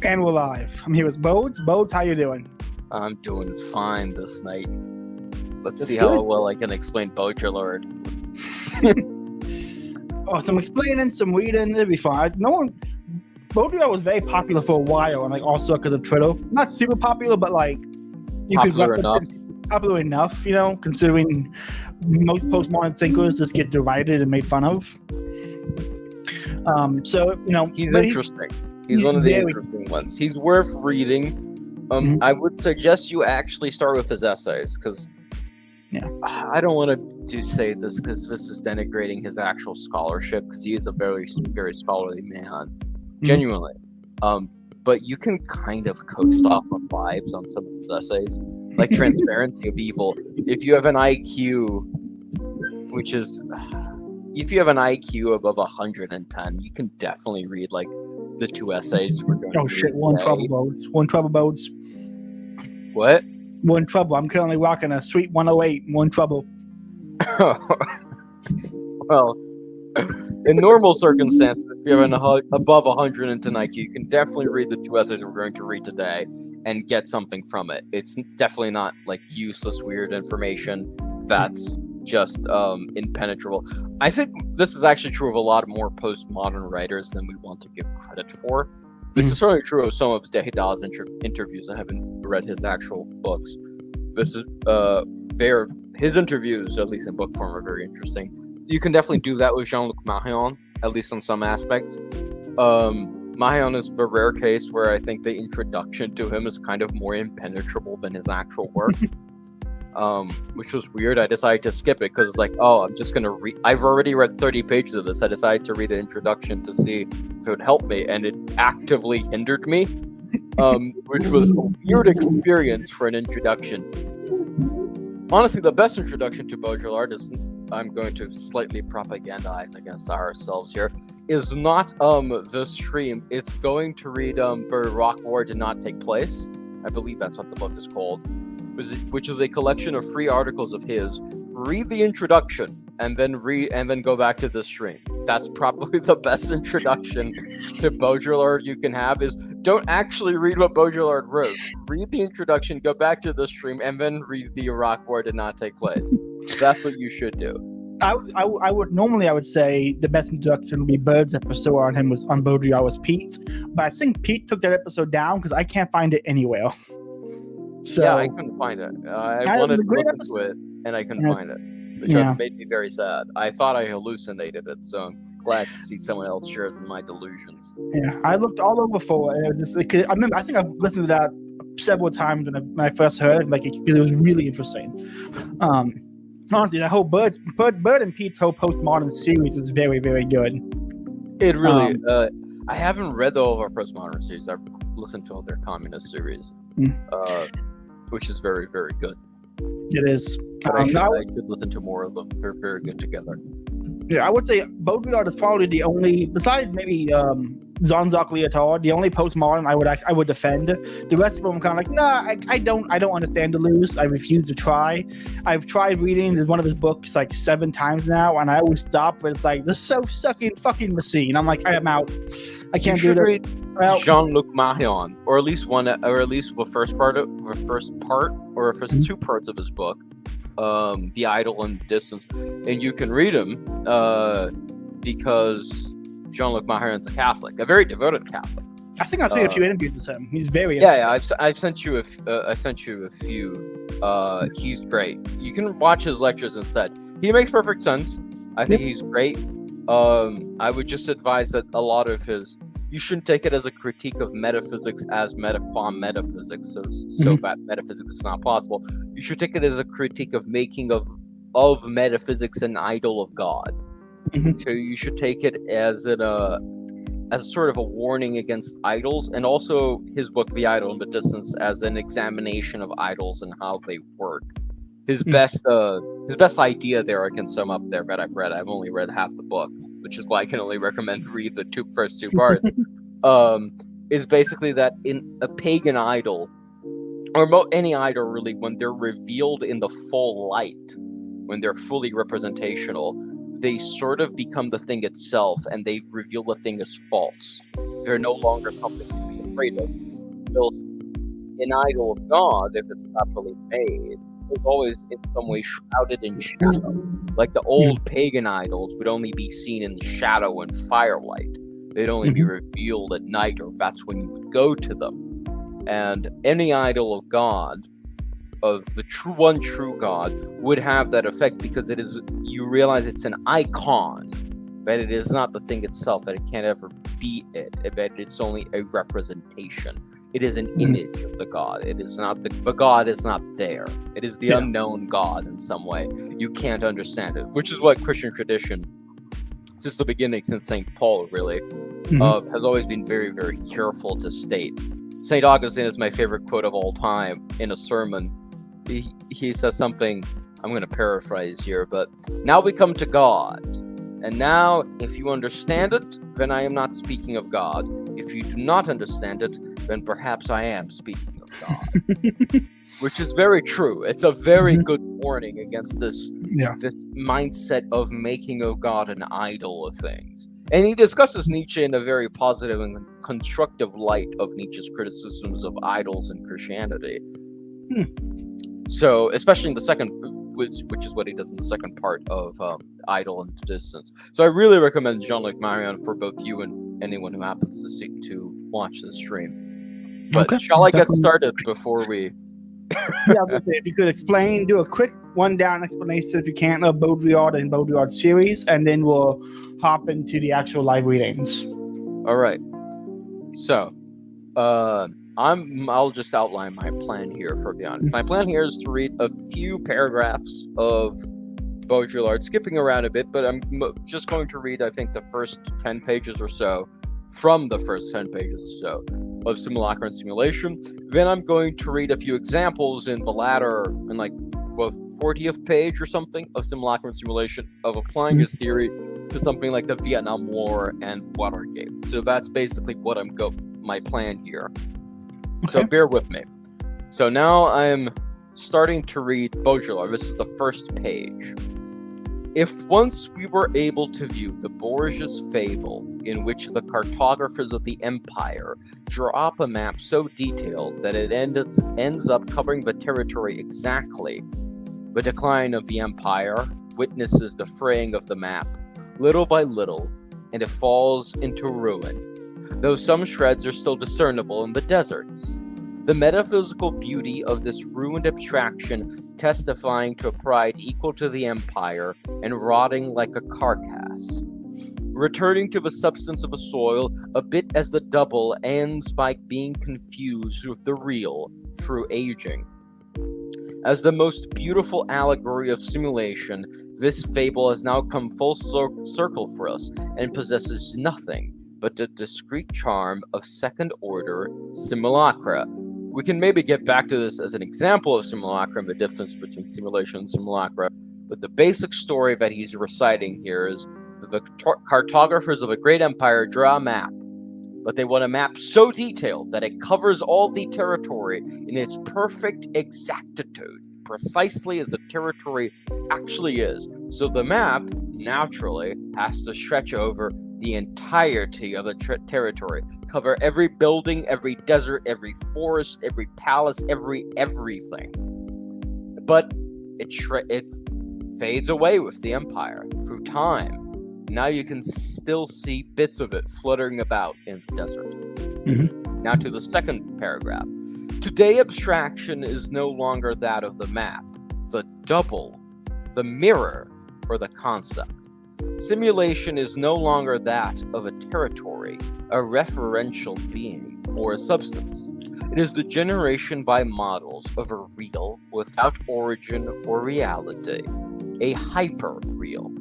And we're live. I'm here with Bodes. Bodes, how you doing? I'm doing fine this night. Let's That's see good. how well I can explain Baudrillard. Oh, some explaining, some reading, it'd be fine. Baudrillard was very popular for a while, and like also because of Twitter. Not super popular, but like Popular enough. Popular enough, considering most postmodern thinkers just get derided and made fun of. He's interesting. He's one of the interesting ones. He's worth reading. I would suggest you actually start with his essays, because I don't want to say this because this is denigrating his actual scholarship, because he is a very, very scholarly man, genuinely. But you can kind of coast off of vibes on some of his essays, like Transparency of Evil. If you have an IQ, if you have an IQ above 110, you can definitely read like the two essays we're going to read today. One trouble, Bodes. What? One trouble. I'm currently rocking a sweet 108. One trouble. Well, in normal circumstances, if you have an above 110 IQ, you can definitely read the two essays we're going to read today and get something from it. It's definitely not like useless, weird information that's just impenetrable. I think this is actually true of a lot more postmodern writers than we want to give credit for. This is certainly true of some of Derrida's interviews. I haven't read his actual books. This is his interviews, at least in book form, are very interesting. You can definitely do that with Jean Baudrillard, at least on some aspects. Mahon is the rare case where I think the introduction to him is kind of more impenetrable than his actual work. Which was weird. I decided to skip it because it's like, I'm just gonna read. I've already read 30 pages of this. I decided to read the introduction to see if it would help me, and it actively hindered me, which was a weird experience for an introduction. Honestly, the best introduction to Baudrillard is, I'm going to slightly propagandize against ourselves here, is not the stream. It's going to read The Iraq War Did Not Take Place. I believe that's what the book is called. Which is a collection of free articles of his. Read the introduction and then go back to the stream. That's probably the best introduction to Baudrillard you can have. Is don't actually read what Baudrillard wrote. Read the introduction, go back to the stream, and then read The Iraq War Did Not Take Place. That's what you should do. I would say the best introduction would be Bird's episode on him was on Baudrillard was Pete, but I think Pete took that episode down because I can't find it anywhere. So, yeah, I couldn't find it. I wanted to listen to it, and I couldn't find it, which made me very sad. I thought I hallucinated it, so I'm glad to see someone else shares in my delusions. Yeah, I looked all over for it. It was just like, I think I've listened to that several times when I first heard it. Like, it was really interesting. Honestly, that whole Bird and Pete's whole postmodern series is very, very good. It really. I haven't read all of our postmodern series. I've listened to all their communist series. Which is very, very good. It is. But I should listen to more of them. They're very good together. Yeah, I would say Baudrillard is probably the only, besides maybe Jean-Jacques Lyotard, the only postmodern I would defend. The rest of them are kind of like, nah, I don't understand Deleuze. I refuse to try. I've tried reading one of his books like 7 times now, and I always stop. But it's like the self-sucking fucking machine. I'm like, I am out. I can't do read Jean-Luc Marion, or at least the first part, or the first 2 parts of his book, The Idol and the Distance, and you can read him because Jean-Luc Marion's a Catholic, a very devoted Catholic. I think I've seen a few interviews with him. He's very I've sent you a few. He's great. You can watch his lectures instead. He makes perfect sense. I think he's great. I would just advise that a lot of you shouldn't take it as a critique of metaphysics as metaphysics, so bad metaphysics is not possible. You should take it as a critique of making of metaphysics an idol of God. So you should take it as sort of a warning against idols, and also his book The Idol and the Distance as an examination of idols and how they work. His best idea there, I can sum up there, but I've only read half the book, which is why I can only recommend read the first 2 parts, is basically that in a pagan idol, or any idol really, when they're revealed in the full light, when they're fully representational, they sort of become the thing itself, and they reveal the thing as false. They're no longer something to be afraid of. Whilst an idol of God, if it's properly made, is always in some way shrouded in shadow. Like the old pagan idols would only be seen in shadow and firelight. They'd only be revealed at night, or that's when you would go to them. And any idol of God, of the one true God, would have that effect, because it is, you realize it's an icon, but it is not the thing itself, that it can't ever be it, but it's only a representation. It is an image of the God. It is not the God is not there. It is the unknown God in some way. You can't understand it, which is what Christian tradition, since the beginning, since St. Paul really, has always been very, very careful to state. St. Augustine is my favorite quote of all time in a sermon. He says something, I'm going to paraphrase here, but now we come to God. And now, if you understand it, then I am not speaking of God. If you do not understand it, then perhaps I am speaking of God. Which is very true. It's a very good warning against this mindset of making of God an idol of things. And he discusses Nietzsche in a very positive and constructive light of Nietzsche's criticisms of idols in Christianity. So, especially in the second, which is what he does in the second part of Idol and Distance. So I really recommend Jean-Luc Marion for both you and anyone who happens to seek to watch this stream. But shall I get started before we... If you could do a quick one-down explanation, if you can, of Baudrillard and Baudrillard series, and then we'll hop into the actual live readings. All right. So, I'll just outline my plan here, for be honest. My plan here is to read a few paragraphs of Baudrillard, skipping around a bit, but I'm just going to read, I think, the first 10 pages or so, from the first 10 pages or so, of Simulacrum and Simulation. Then I'm going to read a few examples in the latter, in like, 40th page or something, of Simulacrum and Simulation, of applying his theory to something like the Vietnam War and Watergate. So that's basically what my plan here. So bear with me. So now I'm starting to read Baudrillard. This is the first page. If once we were able to view the Borgia's fable, in which the cartographers of the empire draw up a map so detailed that it ends up covering the territory exactly, the decline of the empire witnesses the fraying of the map, little by little, and it falls into ruin, though some shreds are still discernible in the deserts. The metaphysical beauty of this ruined abstraction testifying to a pride equal to the empire and rotting like a carcass. Returning to the substance of the soil, a bit as the double ends by being confused with the real through aging. As the most beautiful allegory of simulation, this fable has now come full circle for us and possesses nothing but the discrete charm of second-order simulacra. We can maybe get back to this as an example of simulacra and the difference between simulation and simulacra, but the basic story that he's reciting here is the cartographers of a great empire draw a map, but they want a map so detailed that it covers all the territory in its perfect exactitude, precisely as the territory actually is. So the map, naturally, has to stretch over the entirety of the territory, cover every building, every desert, every forest, every palace, everything. But it fades away with the empire through time. Now you can still see bits of it fluttering about in the desert. Now to the second paragraph. Today abstraction is no longer that of the map, the double, the mirror, or the concept. Simulation is no longer that of a territory, a referential being, or a substance. It is the generation by models of a real without origin or reality, a hyper-real.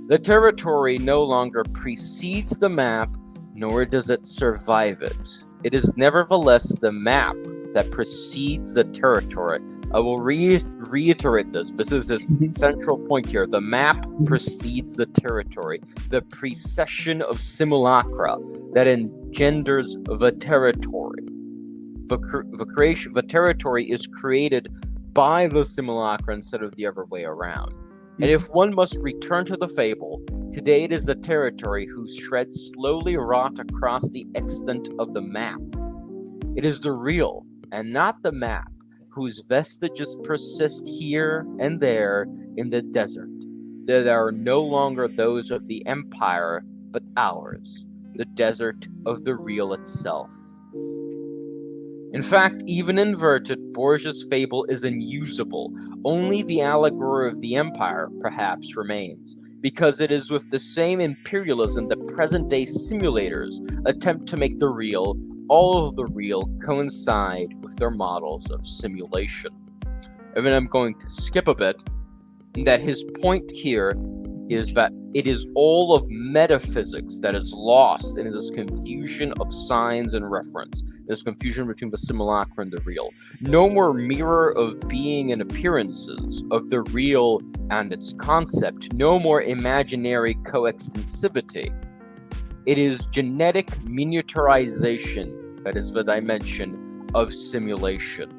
The territory no longer precedes the map, nor does it survive it. It is nevertheless the map that precedes the territory. I will reiterate this. This is his central point here. The map precedes the territory. The precession of simulacra that engenders the territory. The territory is created by the simulacra instead of the other way around. And if one must return to the fable, today it is the territory whose shreds slowly rot across the extent of the map. It is the real, and not the map, whose vestiges persist here and there in the desert. That are no longer those of the empire, but ours, the desert of the real itself. In fact, even inverted, Borges' fable is unusable. Only the allegory of the empire, perhaps, remains, because it is with the same imperialism that present-day simulators attempt to make the real, all of the real, coincide with their models of simulation. And then I'm going to skip a bit, in that his point here is that it is all of metaphysics that is lost in this confusion of signs and reference, this confusion between the simulacrum and the real. No more mirror of being and appearances of the real and its concept, no more imaginary coextensivity. It is genetic miniaturization that is the dimension of simulation.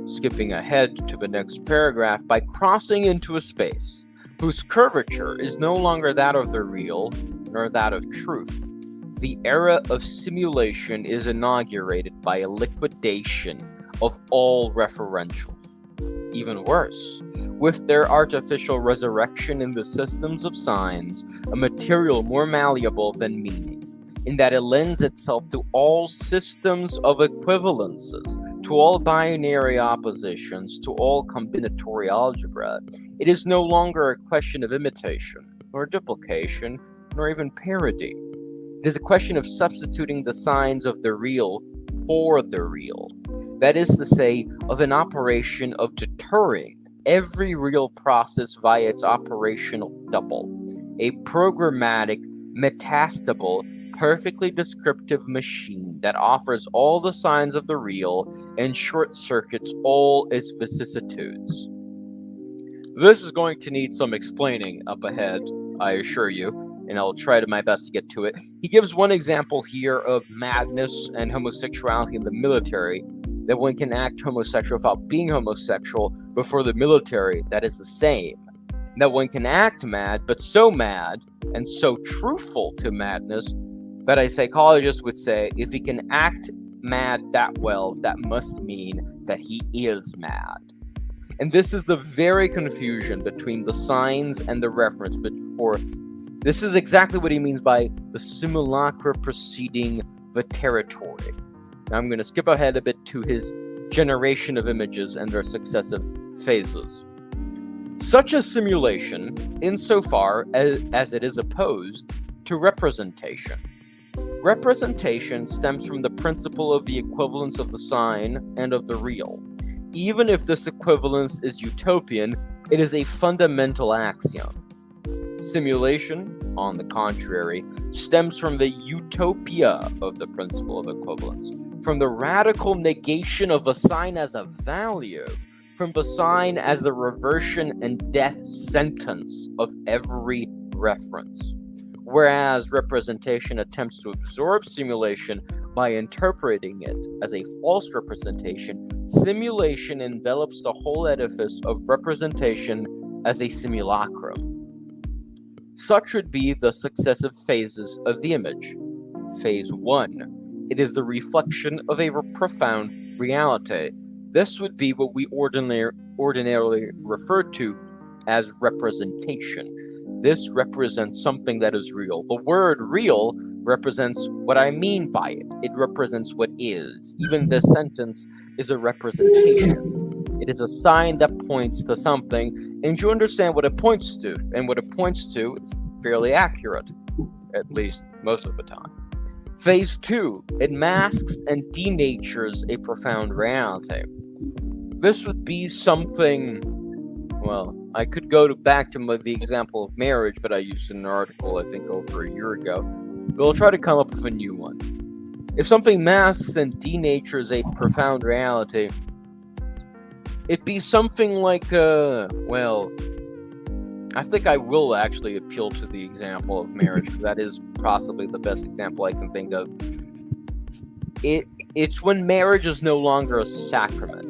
Skipping ahead to the next paragraph, by crossing into a space whose curvature is no longer that of the real, nor that of truth, the era of simulation is inaugurated by a liquidation of all referential. Even worse, with their artificial resurrection in the systems of signs, a material more malleable than meaning, in that it lends itself to all systems of equivalences, to all binary oppositions, to all combinatory algebra. It is no longer a question of imitation, nor duplication, nor even parody. It is a question of substituting the signs of the real for the real. That is to say, of an operation of deterring every real process via its operational double, a programmatic, metastable, perfectly descriptive machine that offers all the signs of the real and short-circuits all its vicissitudes. This is going to need some explaining up ahead, I assure you, and I'll try my best to get to it. He gives one example here of madness and homosexuality in the military, that one can act homosexual without being homosexual, but for the military, that is the same. That one can act mad, but so mad and so truthful to madness that a psychologist would say if he can act mad that well, that must mean that he is mad. And this is the very confusion between the signs and the reference. This is exactly what he means by the simulacra preceding the territory. Now I'm going to skip ahead a bit to his generation of images and their successive phases. Such a simulation, insofar as it is opposed to representation. Representation stems from the principle of the equivalence of the sign and of the real. Even if this equivalence is utopian, it is a fundamental axiom. Simulation, on the contrary, stems from the utopia of the principle of equivalence, from the radical negation of a sign as a value, from the sign as the reversion and death sentence of every reference. Whereas representation attempts to absorb simulation by interpreting it as a false representation, simulation envelops the whole edifice of representation as a simulacrum. Such would be the successive phases of the image. Phase 1. It is the reflection of a profound reality. This would be what we ordinarily refer to as representation. This represents something that is real. The word real represents what I mean by it. It represents what is. Even this sentence is a representation. It is a sign that points to something, and you understand what it points to. And what it points to is fairly accurate, at least most of the time. Phase 2, it masks and denatures a profound reality. This would be something, well, I could go back to the example of marriage that I used in an article, I think, over a year ago, but I'll try to come up with a new one. If something masks and denatures a profound reality, it'd be something like, well, I think I will actually appeal to the example of marriage, because that is possibly the best example I can think of. It's when marriage is no longer a sacrament.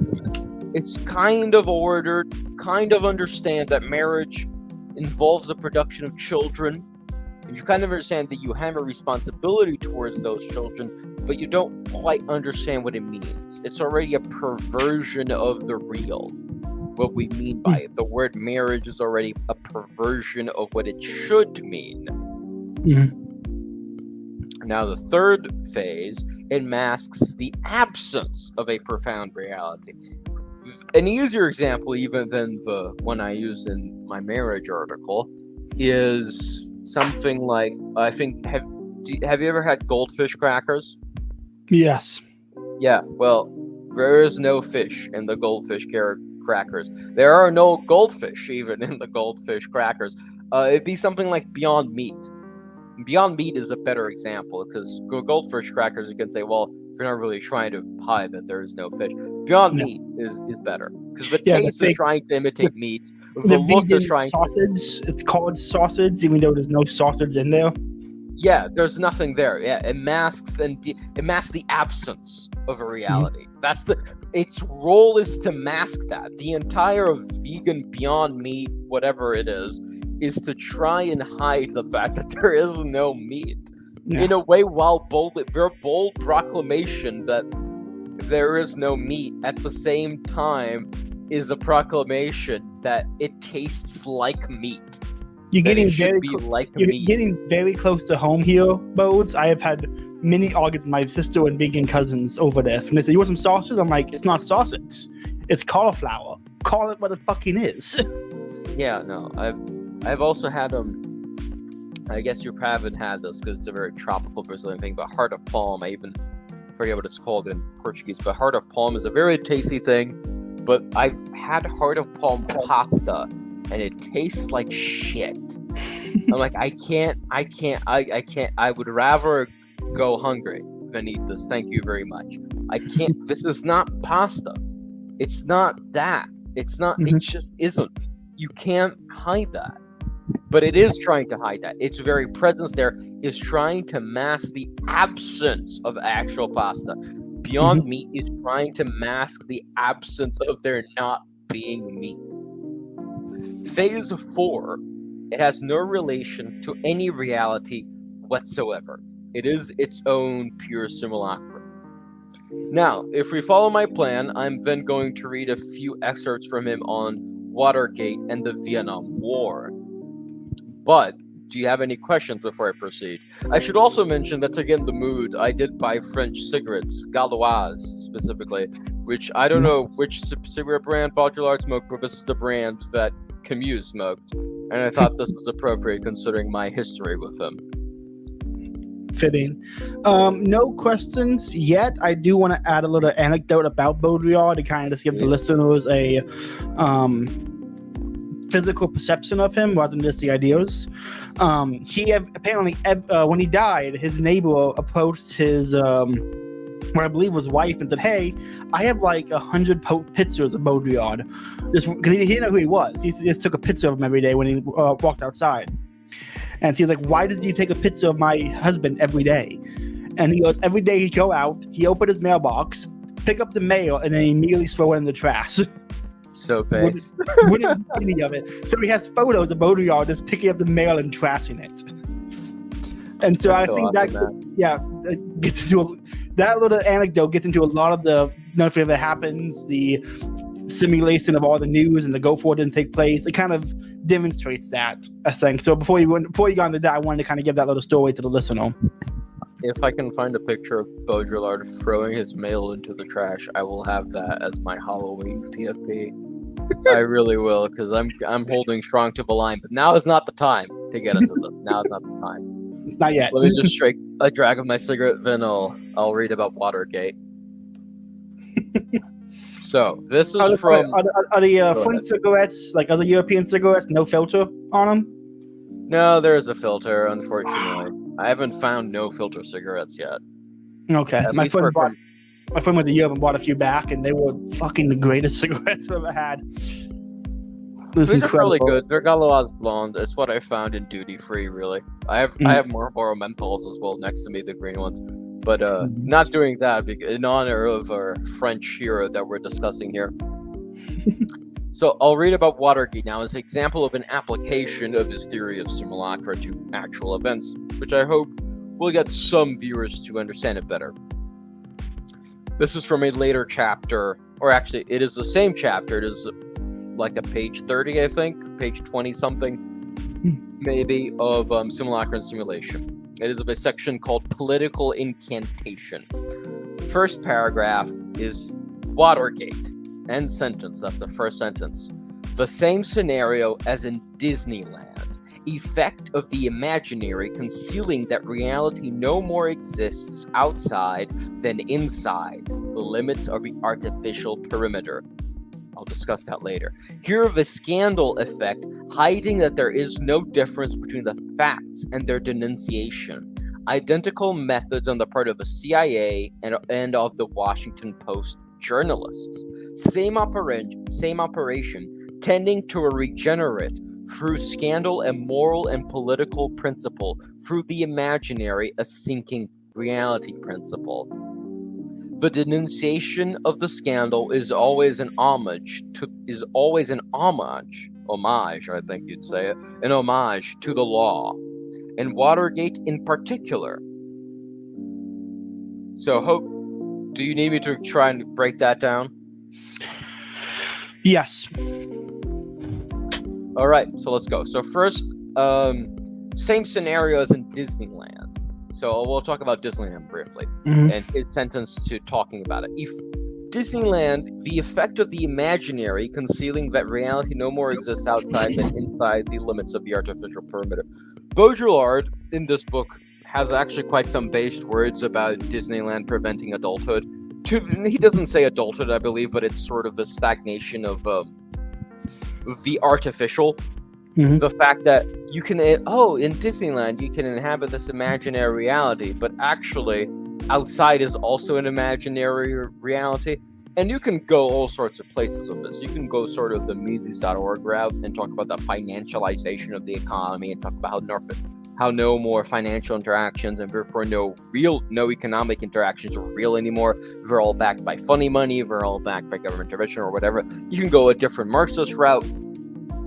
It's kind of ordered, kind of understand that marriage involves the production of children, and you kind of understand that you have a responsibility towards those children, but you don't quite understand what it means. It's already a perversion of the real. What we mean by it. The word marriage is already a perversion of what it should mean. Now, the third phase, it masks the absence of a profound reality. An easier example, even than the one I use in my marriage article, is something like, I think, have you ever had goldfish crackers? Yes. Yeah, well, there is no fish in the goldfish crackers. There are no goldfish even in the goldfish crackers. It'd be something like Beyond Meat. Beyond Meat is a better example, because goldfish crackers, you can say, well, if you're not really trying to hide that there is no fish. Beyond Meat is better, because the taste is trying to imitate meat. The look is trying sausage, it's called sausage, even though there's no sausage in there. Yeah, there's nothing there. Yeah, it masks the absence of a reality. That's its role is to mask that. The entire vegan Beyond Meat, whatever it is to try and hide the fact that there is no meat. Yeah. In a way, while their bold proclamation that there is no meat at the same time is a proclamation that it tastes like meat. You're getting very close to home here, Bodes. I have had many arguments with my sister and vegan cousins over this. When they say, you want some sausage? I'm like, it's not sausage. It's cauliflower. Call it what it fucking is. Yeah, no. I've also had I guess you haven't had this because it's a very tropical Brazilian thing, but heart of palm. I even forget what it's called in Portuguese, but heart of palm is a very tasty thing. But I've had heart of palm pasta, and it tastes like shit. I'm like, I can't. I would rather go hungry than eat this. Thank you very much. I can't. This is not pasta. It's not that. It's not. It just isn't. You can't hide that. But it is trying to hide that. Its very presence there is trying to mask the absence of actual pasta. Beyond Meat is trying to mask the absence of there not being meat. Phase 4, it has no relation to any reality whatsoever. It is its own pure simulacrum. Now, if we follow my plan, I'm then going to read a few excerpts from him on Watergate and the Vietnam War. But do you have any questions before I proceed? I should also mention that to get in the mood, I did buy French cigarettes, Gauloise specifically, which I don't know which cigarette brand Baudrillard smoked, but this is the brand that Camus smoked. And I thought this was appropriate considering my history with him. Fitting. No questions yet. I do want to add a little anecdote about Baudrillard to kind of just give the listeners a physical perception of him rather than just the ideas. He apparently, when he died, his neighbor approached his, what I believe was wife, and said, "Hey, I have like 100 pictures of Baudrillard." Because he didn't know who he was. He just took a picture of him every day when he walked outside. And so he was like, "Why does he take a picture of my husband every day?" And he goes, every day he'd go out, he opened his mailbox, pick up the mail, and then immediately throw it in the trash. So based. Wouldn't any of it. So he has photos of Baudrillard just picking up the mail and trashing it. And so I think that gets into that little anecdote gets into a lot of the nothing that happens, the simulation of all the news and the go for it didn't take place. It kind of demonstrates that, I think. So before you got into that, I wanted to kind of give that little story to the listener. If I can find a picture of Baudrillard throwing his mail into the trash, I will have that as my Halloween PFP. I really will, because I'm holding strong to the line. But now is not the time to get into this. Now is not the time. Not yet. Let me just strike a drag of my cigarette, then I'll read about Watergate. So this is from. Are the French cigarettes, like other European cigarettes, no filter on them? No, there is a filter, unfortunately. I haven't found no filter cigarettes yet. Okay. My friend went to Europe and bought a few back, and they were fucking the greatest cigarettes I've ever had. These are really good. They're Gauloise blonde. It's what I found in duty free, really. I have more menthols as well next to me, the green ones. But not doing that in honor of our French hero that we're discussing here. So I'll read about Watergate now as an example of an application of his theory of simulacra to actual events, which I hope will get some viewers to understand it better. This is from a later chapter, or actually, it is the same chapter. It is like a page 30, I think, page 20 something, maybe, of Simulacrum and Simulation. It is of a section called Political Incantation. First paragraph is Watergate. End sentence. That's the first sentence. The same scenario as in Disneyland. Effect of the imaginary concealing that reality no more exists outside than inside the limits of the artificial perimeter. I'll discuss that later. Here, the scandal effect, hiding that there is no difference between the facts and their denunciation. Identical methods on the part of the CIA and of the Washington Post journalists. Same operation, tending to a regenerate through scandal and moral and political principle, through the imaginary a sinking reality principle. The denunciation of the scandal is always an homage, I think you'd say it, an homage to the law, and Watergate in particular. So, Hope, do you need me to try and break that down? Yes. All right, so let's go. So first, same scenario as in Disneyland. So we'll talk about Disneyland briefly, and his sentence to talking about it. If Disneyland, the effect of the imaginary concealing that reality no more exists outside than inside the limits of the artificial perimeter. Baudrillard, in this book, has actually quite some based words about Disneyland preventing adulthood. He doesn't say adulthood, I believe, but it's sort of the stagnation of the artificial. The fact that you can, in Disneyland, you can inhabit this imaginary reality, but actually outside is also an imaginary reality. And you can go all sorts of places with this. You can go sort of the Mises.org route and talk about the financialization of the economy and talk about how no more financial interactions and therefore no economic interactions are real anymore. They're all backed by funny money. They're all backed by government intervention or whatever. You can go a different Marxist route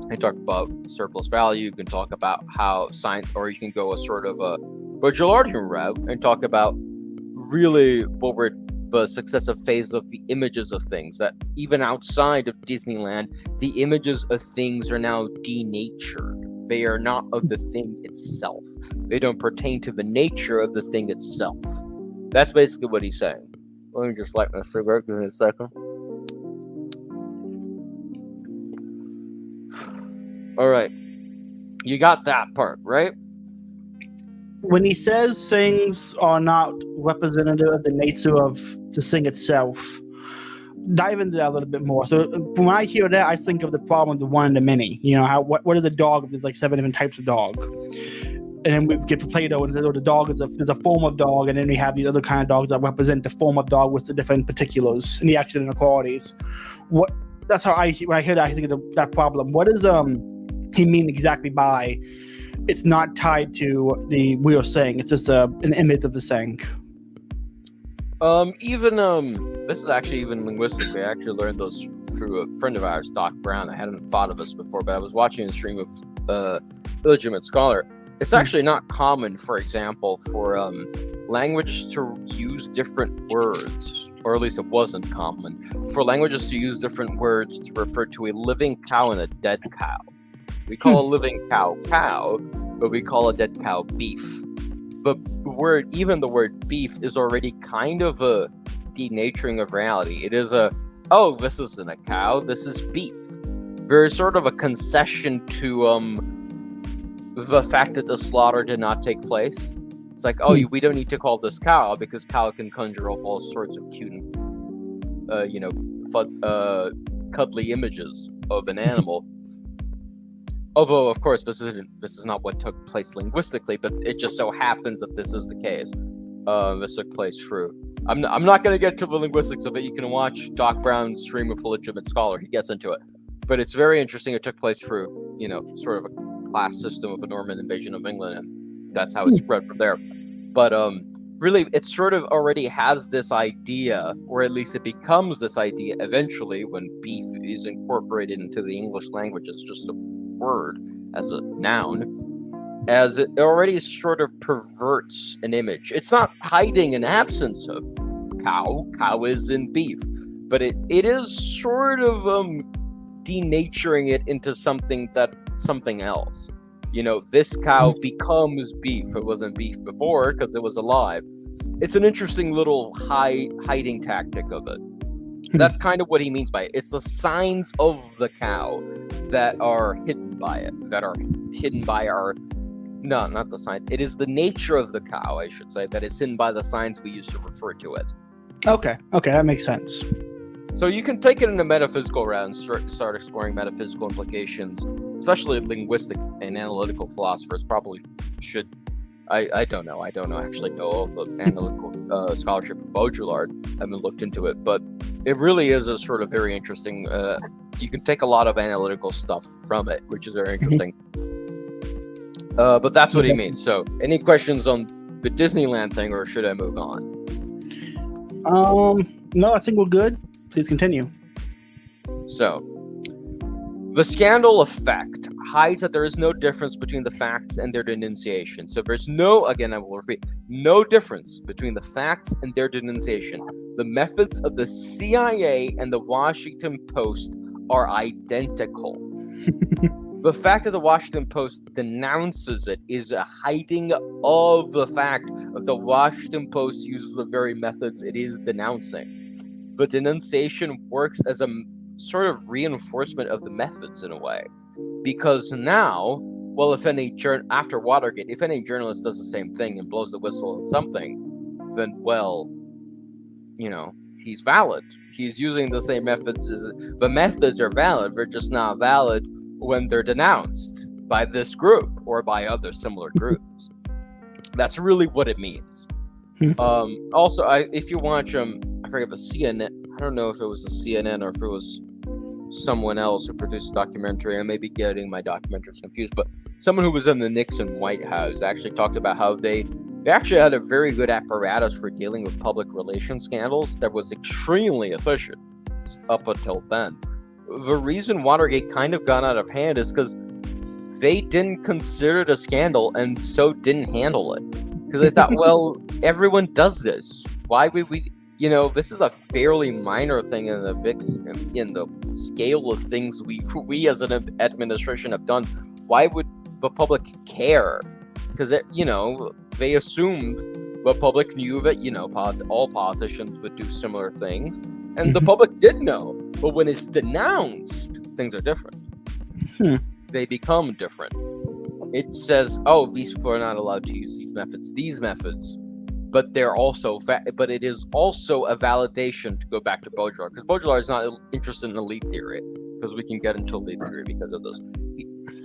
and talk about surplus value. You can talk about how science, or you can go a sort of a Baudrillardian route and talk about really what we're the successive phase of the images of things, that even outside of Disneyland, the images of things are now denatured. They are not of the thing itself. They don't pertain to the nature of the thing itself. That's basically what he's saying. Let me just light my cigarette. Give me a second. All right. You got that part, right? When he says things are not representative of the nature of the thing itself, dive into that a little bit more. So when I hear that, I think of the problem of the one and the many. You know, what is a dog if there's like 7 different types of dog? And then we get to Plato and say, the dog is there's a form of dog, and then we have these other kind of dogs that represent the form of dog with the different particulars and the action inequalities. That's how when I hear that, I think of that problem. What does he mean exactly by it's not tied to the we are saying, it's just an image of the saying? This is actually even linguistically. I actually learned those through a friend of ours, Doc Brown. I hadn't thought of this before, but I was watching a stream of Illegitimate Scholar. It's actually not common, for example, for languages to use different words, or at least it wasn't common, for languages to use different words to refer to a living cow and a dead cow. We call a living cow cow, but we call a dead cow beef. But even the word beef is already kind of a denaturing of reality. It is this isn't a cow, this is beef. There is sort of a concession to the fact that the slaughter did not take place. It's like, we don't need to call this cow because cow can conjure up all sorts of cute and cuddly images of an animal. Although, of course, this is not what took place linguistically, but it just so happens that this is the case. This took place through. I'm not going to get to the linguistics of it. You can watch Doc Brown's stream of Illegitimate Scholar. He gets into it, but it's very interesting. It took place through, sort of a class system of a Norman invasion of England, and that's how it spread from there. But really, it sort of already has this idea, or at least it becomes this idea eventually when beef is incorporated into the English language as just a word, as a noun, as it already sort of perverts an image. It's not hiding an absence of cow. Cow is in beef, but it is sort of denaturing it into something else. This cow becomes beef. It wasn't beef before because it was alive. It's an interesting little hiding tactic of it. That's kind of what he means by it. It's the signs of the cow that are hidden by it, no, not the signs. It is the nature of the cow, I should say, that is hidden by the signs we use to refer to it. Okay, that makes sense. So you can take it in a metaphysical route and start exploring metaphysical implications, especially linguistic and analytical philosophers probably should. I don't know. I don't actually know all the analytical scholarship of Baudrillard. I haven't looked into it, but it really is a sort of very interesting. You can take a lot of analytical stuff from it, which is very interesting. But that's what he means. So, any questions on the Disneyland thing, or should I move on? No, I think we're good. Please continue. So, the scandal effect hides that there is no difference between the facts and their denunciation. So there's no, again, I will repeat, no difference between the facts and their denunciation. The methods of the CIA and the Washington Post are identical. The fact that the Washington Post denounces it is a hiding of the fact that the Washington Post uses the very methods it is denouncing. But denunciation works as a sort of reinforcement of the methods in a way. Because now, well, after Watergate, if any journalist does the same thing and blows the whistle on something, then, well, he's valid. He's using the same methods. The methods are valid. They're just not valid when they're denounced by this group or by other similar groups. That's really what it means. Also, if you watch, I forget the CNN, I don't know if it was the CNN or if it was someone else who produced a documentary. I may be getting my documentaries confused, but someone who was in the Nixon White House actually talked about how they actually had a very good apparatus for dealing with public relations scandals that was extremely efficient up until then. The reason Watergate kind of got out of hand is because they didn't consider it a scandal and so didn't handle it. Because they thought, well, everyone does this. Why would we... this is a fairly minor thing in the scale of things we as an administration have done. Why would the public care? Because they assumed the public knew that all politicians would do similar things, and the public did know. But when it's denounced, things are different. They become different. It says, "Oh, these people are not allowed to use these methods." But they're also, but it is also a validation to go back to Baudrillard, because Baudrillard is not interested in elite theory, because we can get into elite theory because of this.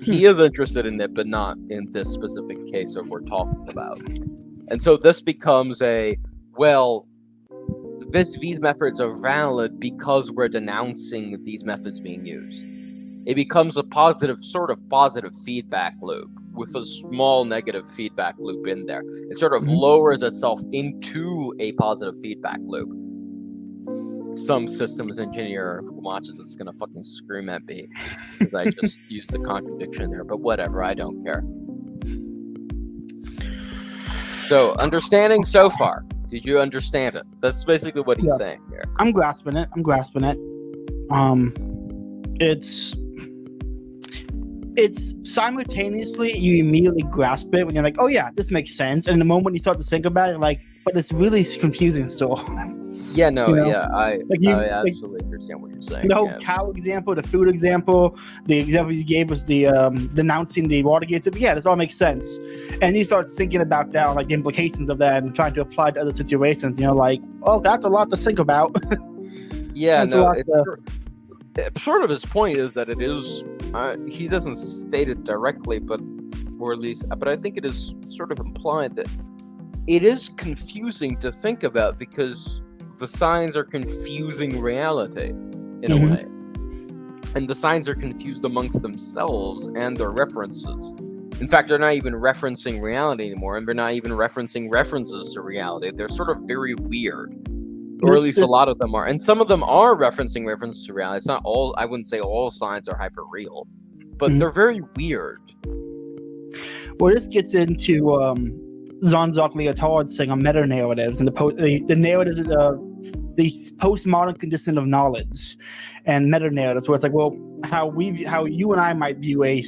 He is interested in it, but not in this specific case that we're talking about. And so this becomes these methods are valid because we're denouncing these methods being used. It becomes a positive feedback loop with a small negative feedback loop in there. It sort of lowers itself into a positive feedback loop. Some systems engineer who watches this is going to fucking scream at me because I just used a contradiction there, but whatever, I don't care. So, understanding so far. Did you understand it? That's basically what he's saying here. I'm grasping it. It's simultaneously, you immediately grasp it when you're like, oh yeah, this makes sense. And in the moment you start to think about it, like, but it's really confusing still. Yeah, no, I absolutely understand what you're saying. The whole cow example, the food example, the example you gave was the denouncing the Watergate. Yeah, this all makes sense. And you start thinking about that, like the implications of that, and trying to apply to other situations. Like, oh, that's a lot to think about. Yeah, no, sort of his point is that it is. He doesn't state it directly, but I think it is sort of implied that it is confusing to think about because the signs are confusing reality in a way, and the signs are confused amongst themselves and their references. In fact, they're not even referencing reality anymore, and they're not even referencing references to reality. They're sort of very weird. Or at least a lot of them are. And some of them are referencing references to reality. It's not all, I wouldn't say all signs are hyper real, but they're very weird. Well, this gets into Jean Baudrillard saying on meta narratives and the narratives the postmodern condition of knowledge and meta narratives, where it's like, well, how you and I might view a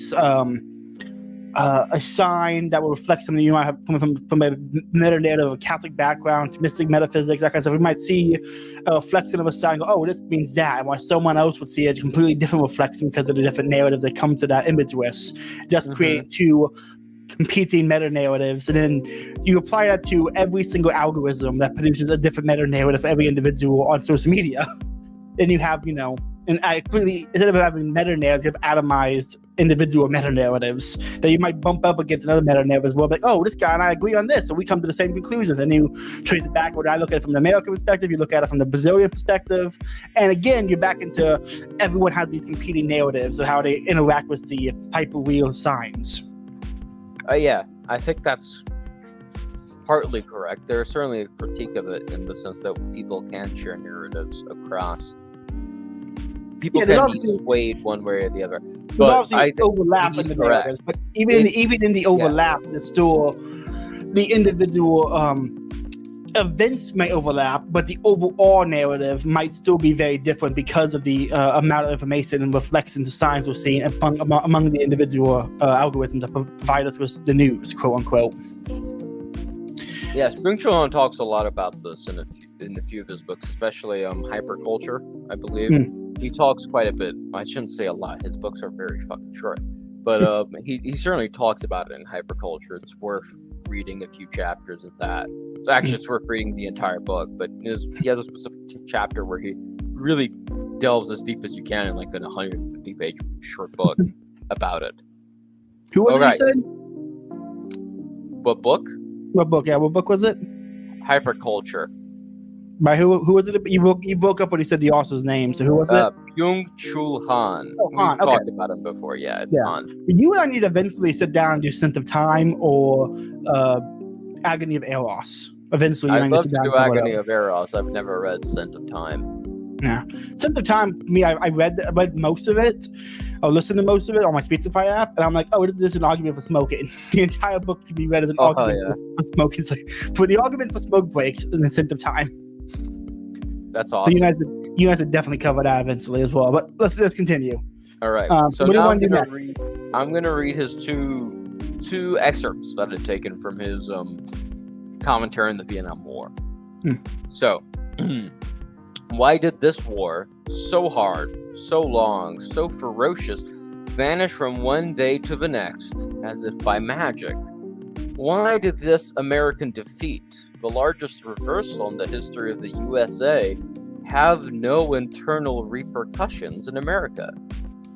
sign that will reflect something you might have coming from a meta narrative of Catholic background, mystic metaphysics, that kind of stuff. We might see a reflection of a sign and go, oh, this means that, and while someone else would see a completely different reflection because of the different narratives that come to that image with, just creating two competing meta narratives, and then you apply that to every single algorithm that produces a different meta narrative for every individual on social media. Then you have, and I completely, instead of having meta narratives, you have atomized individual meta narratives that you might bump up against another meta narrative as well. Like, oh, this guy and I agree on this, so we come to the same conclusions. And you trace it backward. I look at it from the American perspective, you look at it from the Brazilian perspective, and again, you're back into everyone has these competing narratives of how they interact with the hyperreal signs. Yeah, I think that's partly correct. There's certainly a critique of it in the sense that people can share narratives across. People can be swayed one way or the other. There's obviously overlap in the narratives, but even in the overlap, there's still the individual events may overlap, but the overall narrative might still be very different because of the amount of information and reflections of signs we're seeing among the individual algorithms that provide us with the news, quote unquote. Yes, Byung-Chul Han talks a lot about this in a few of his books, especially Hyperculture, I believe. He talks quite a bit. I shouldn't say a lot. His books are very fucking short. But he certainly talks about it in Hyperculture. It's worth reading a few chapters of that. So actually, it's worth reading the entire book. But he has a specific chapter where he really delves as deep as you can in like an 150-page short book about it. Who was it you said? What book? What book? Yeah, what book was it? Hyperculture. By who was it? You broke up when he said the author's name. So who was it? Byung-Chul Han. Oh, Han. We've talked about him before. Yeah, it's Han. You and I need to eventually sit down and do Scent of Time or Agony of Eros. Eventually, I'd love to do Agony of Eros. I've never read Scent of Time. Yeah, Scent of Time. Me, I read most of it. I listened to most of it on my Speechify app, and I'm like, oh, this is an argument for smoking. The entire book can be read as an argument for smoking. So, for the argument for smoke breaks in the Scent of Time. That's awesome. So you guys would definitely cover that eventually as well. But let's continue. All right. So now I'm going to read his two excerpts that I've taken from his commentary on the Vietnam War. So, why did this war, so hard, so long, so ferocious, vanish from one day to the next, as if by magic? Why did this American defeat, the largest reversal in the history of the USA, have no internal repercussions in America?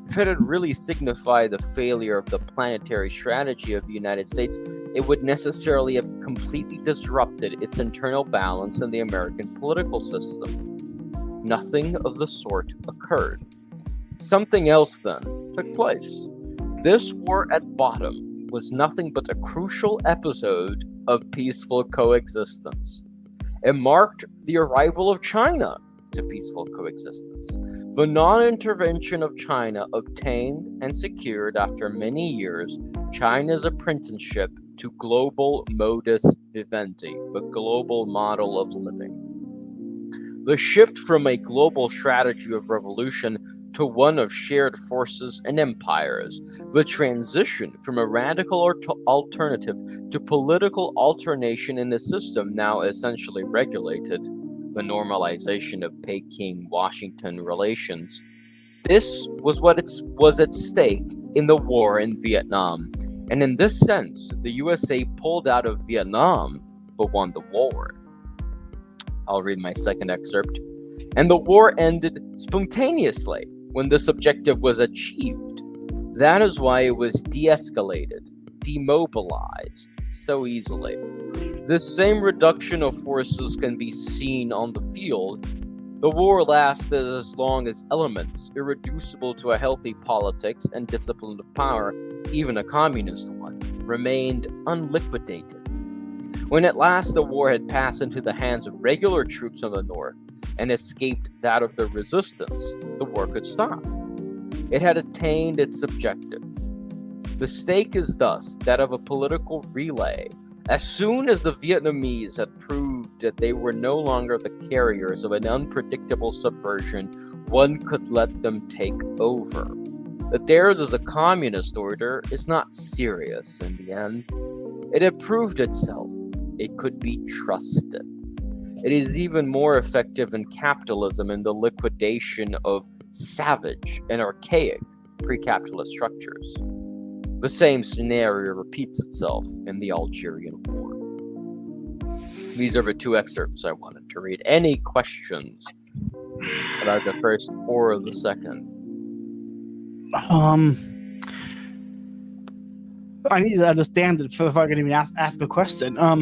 If it had really signified the failure of the planetary strategy of the United States, it would necessarily have completely disrupted its internal balance in the American political system. Nothing of the sort occurred. Something else, then, took place. This war at bottom was nothing but a crucial episode of peaceful coexistence. It marked the arrival of China to peaceful coexistence. The non-intervention of China obtained and secured after many years China's apprenticeship to global modus vivendi, the global model of living. The shift from a global strategy of revolution to one of shared forces and empires, the transition from a radical alternative to political alternation in a system now essentially regulated, the normalization of Peking-Washington relations. This was what was at stake in the war in Vietnam, and in this sense, the USA pulled out of Vietnam but won the war. I'll read my second excerpt. And the war ended spontaneously when this objective was achieved. That is why it was de-escalated, demobilized so easily. This same reduction of forces can be seen on the field. The war lasted as long as elements, irreducible to a healthy politics and discipline of power, even a communist one, remained unliquidated. When at last the war had passed into the hands of regular troops on the north and escaped that of the resistance, the war could stop. It had attained its objective. The stake is thus that of a political relay, As soon as the Vietnamese had proved that they were no longer the carriers of an unpredictable subversion, one could let them take over. That theirs is a communist order is not serious in the end. It had proved itself. It could be trusted. It is even more effective than capitalism in the liquidation of savage and archaic pre-capitalist structures. The same scenario repeats itself in the Algerian War. These are the two excerpts I wanted to read. Any questions about the first or the second? I need to understand it if I can even ask a question. Let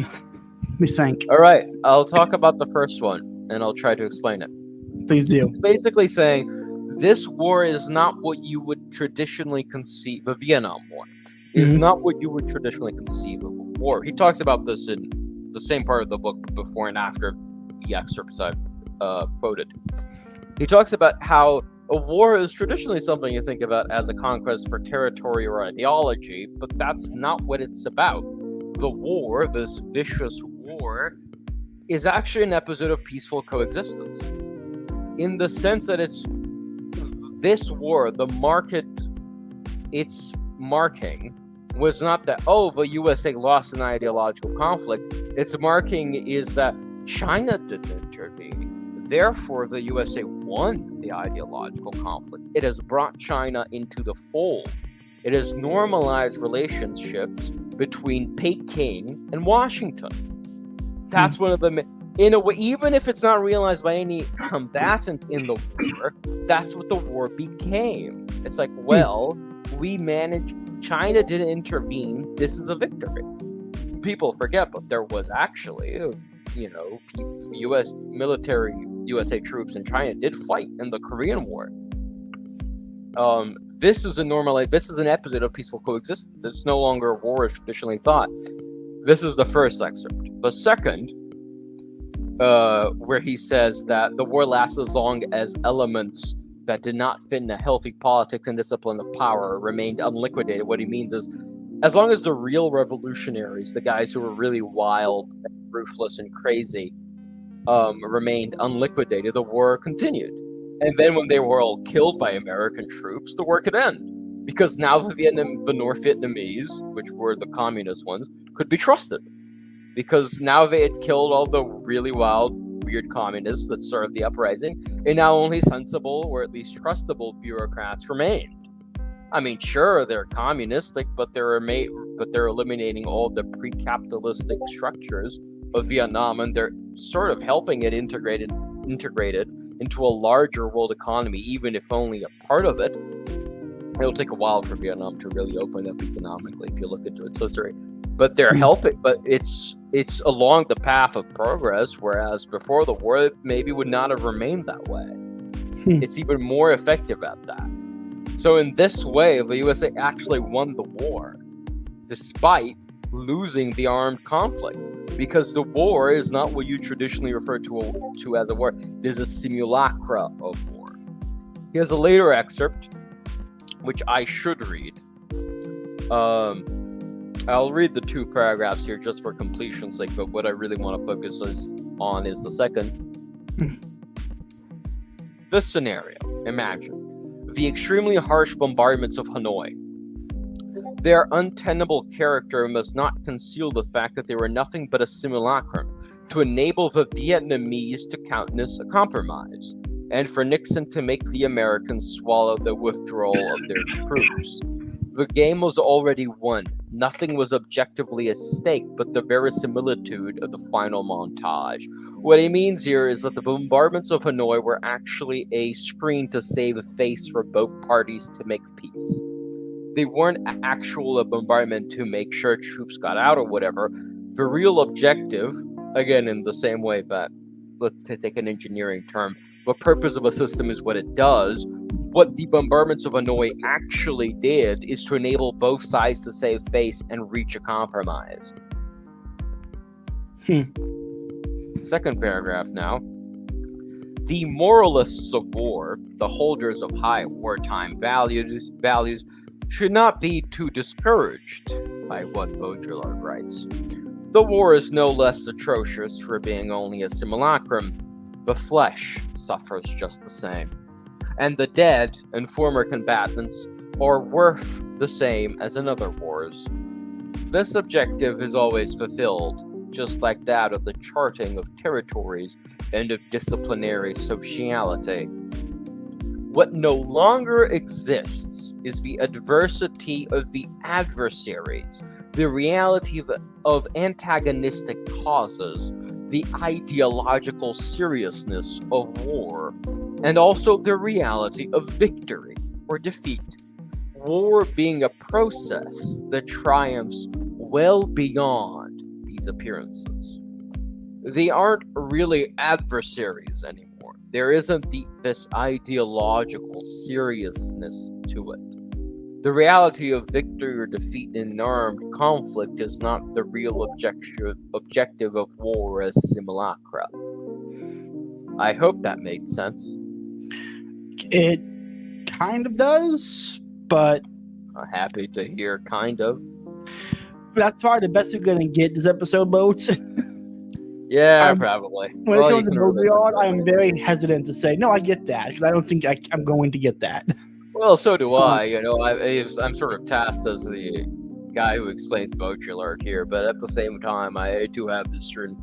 me think. All right, I'll talk about the first one, and I'll try to explain it. Please do. It's basically saying this war is not what you would traditionally conceive. The Vietnam War is not what you would traditionally conceive of a war. He talks about this in the same part of the book before and after the excerpts I've quoted. He talks about how a war is traditionally something you think about as a conquest for territory or ideology, but that's not what it's about. The war, this vicious war, is actually an episode of peaceful coexistence. In the sense that it's this war, the market it's marking was not that, oh, the USA lost an ideological conflict. Its marking is that China didn't intervene. Therefore, the USA won the ideological conflict. It has brought China into the fold. It has normalized relationships between Peking and Washington. That's one of the, in a way, even if it's not realized by any combatant in the war, that's what the war became. It's like, well, we managed, China didn't intervene, this is a victory. People forget, but there was actually, U.S. military, USA troops in China did fight in the Korean War. This is an episode of peaceful coexistence. It's no longer a war as traditionally thought. This is the first excerpt. The second, where he says that the war lasts as long as elements that did not fit in a healthy politics and discipline of power remained unliquidated. What he means is, as long as the real revolutionaries, the guys who were really wild and ruthless and crazy, remained unliquidated, the war continued. And then when they were all killed by American troops, the war could end. Because now the North Vietnamese, which were the communist ones, could be trusted. Because now they had killed all the really wild, weird communists that started the uprising, and now only sensible, or at least trustable, bureaucrats remained. I mean, sure, they're communistic, but they're eliminating all the pre-capitalistic structures of Vietnam, and they're sort of helping it integrated into a larger world economy, even if only a part of it. It'll take a while for Vietnam to really open up economically if you look into its history. But they're helping, but it's along the path of progress, whereas before the war, it maybe would not have remained that way. It's even more effective at that. So in this way, the USA actually won the war, despite losing the armed conflict. Because the war is not what you traditionally refer to as a war. It is a simulacra of war. He has a later excerpt, which I should read. I'll read the two paragraphs here just for completion's sake, but what I really want to focus on is the second. This scenario, imagine the extremely harsh bombardments of Hanoi. Their untenable character must not conceal the fact that they were nothing but a simulacrum to enable the Vietnamese to countenance a compromise, and for Nixon to make the Americans swallow the withdrawal of their troops. The game was already won. Nothing was objectively at stake but the verisimilitude of the final montage. What he means here is that the bombardments of Hanoi were actually a screen to save face for both parties to make peace. They weren't actual a bombardment to make sure troops got out or whatever. The real objective, again in the same way that, let's take an engineering term, the purpose of a system is what it does. What the bombardments of Hanoi actually did is to enable both sides to save face and reach a compromise. Second paragraph now. The moralists of war, the holders of high wartime values, should not be too discouraged by what Baudrillard writes. The war is no less atrocious for being only a simulacrum. The flesh suffers just the same. And the dead and former combatants are worth the same as in other wars. This objective is always fulfilled, just like that of the charting of territories and of disciplinary sociality. What no longer exists is the adversity of the adversaries, the reality of antagonistic causes, the ideological seriousness of war, and also the reality of victory or defeat. War being a process that triumphs well beyond these appearances. They aren't really adversaries anymore. There isn't this ideological seriousness to it. The reality of victory or defeat in an armed conflict is not the real objective of war as simulacra. I hope that made sense. It kind of does, but I'm happy to hear, kind of. that's probably the best you're gonna get this episode, Boats. Yeah, probably. When it comes to Baudrillard, I'm very hesitant to say, no, I get that, because I don't think I'm going to get that. Well, so do I. You know, I'm sort of tasked as the guy who explains Baudrillard here, but at the same time, I do have this certain...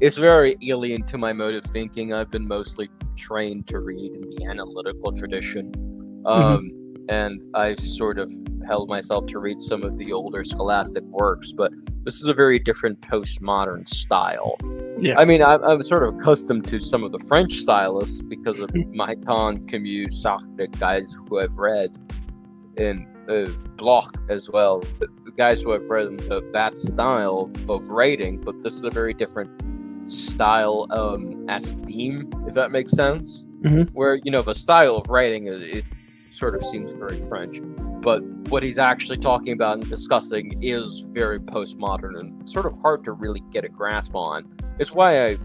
It's very alien to my mode of thinking. I've been mostly trained to read in the analytical tradition. And I've sort of held myself to read some of the older scholastic works, but this is a very different postmodern style. Yeah. I mean, I'm sort of accustomed to some of the French stylists because of Maritain, Camus, Socratic, guys who I've read, and Bloch as well, the guys who have read that style of writing, but this is a very different style as theme, if that makes sense. Where, you know, the style of writing, it sort of seems very French, but what he's actually talking about and discussing is very postmodern and sort of hard to really get a grasp on. It's why I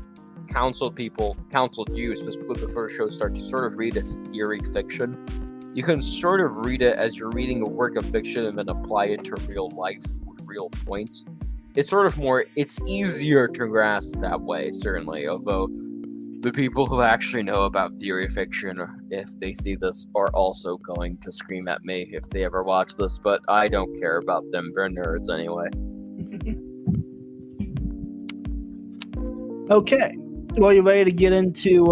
counseled you, specifically before the show started, to sort of read as theory fiction. You can sort of read it as you're reading a work of fiction and then apply it to real life with real points. It's sort of it's easier to grasp that way, certainly, although the people who actually know about theory fiction, if they see this, are also going to scream at me if they ever watch this, but I don't care about them. They're nerds anyway. Okay. Well, you ready to get into...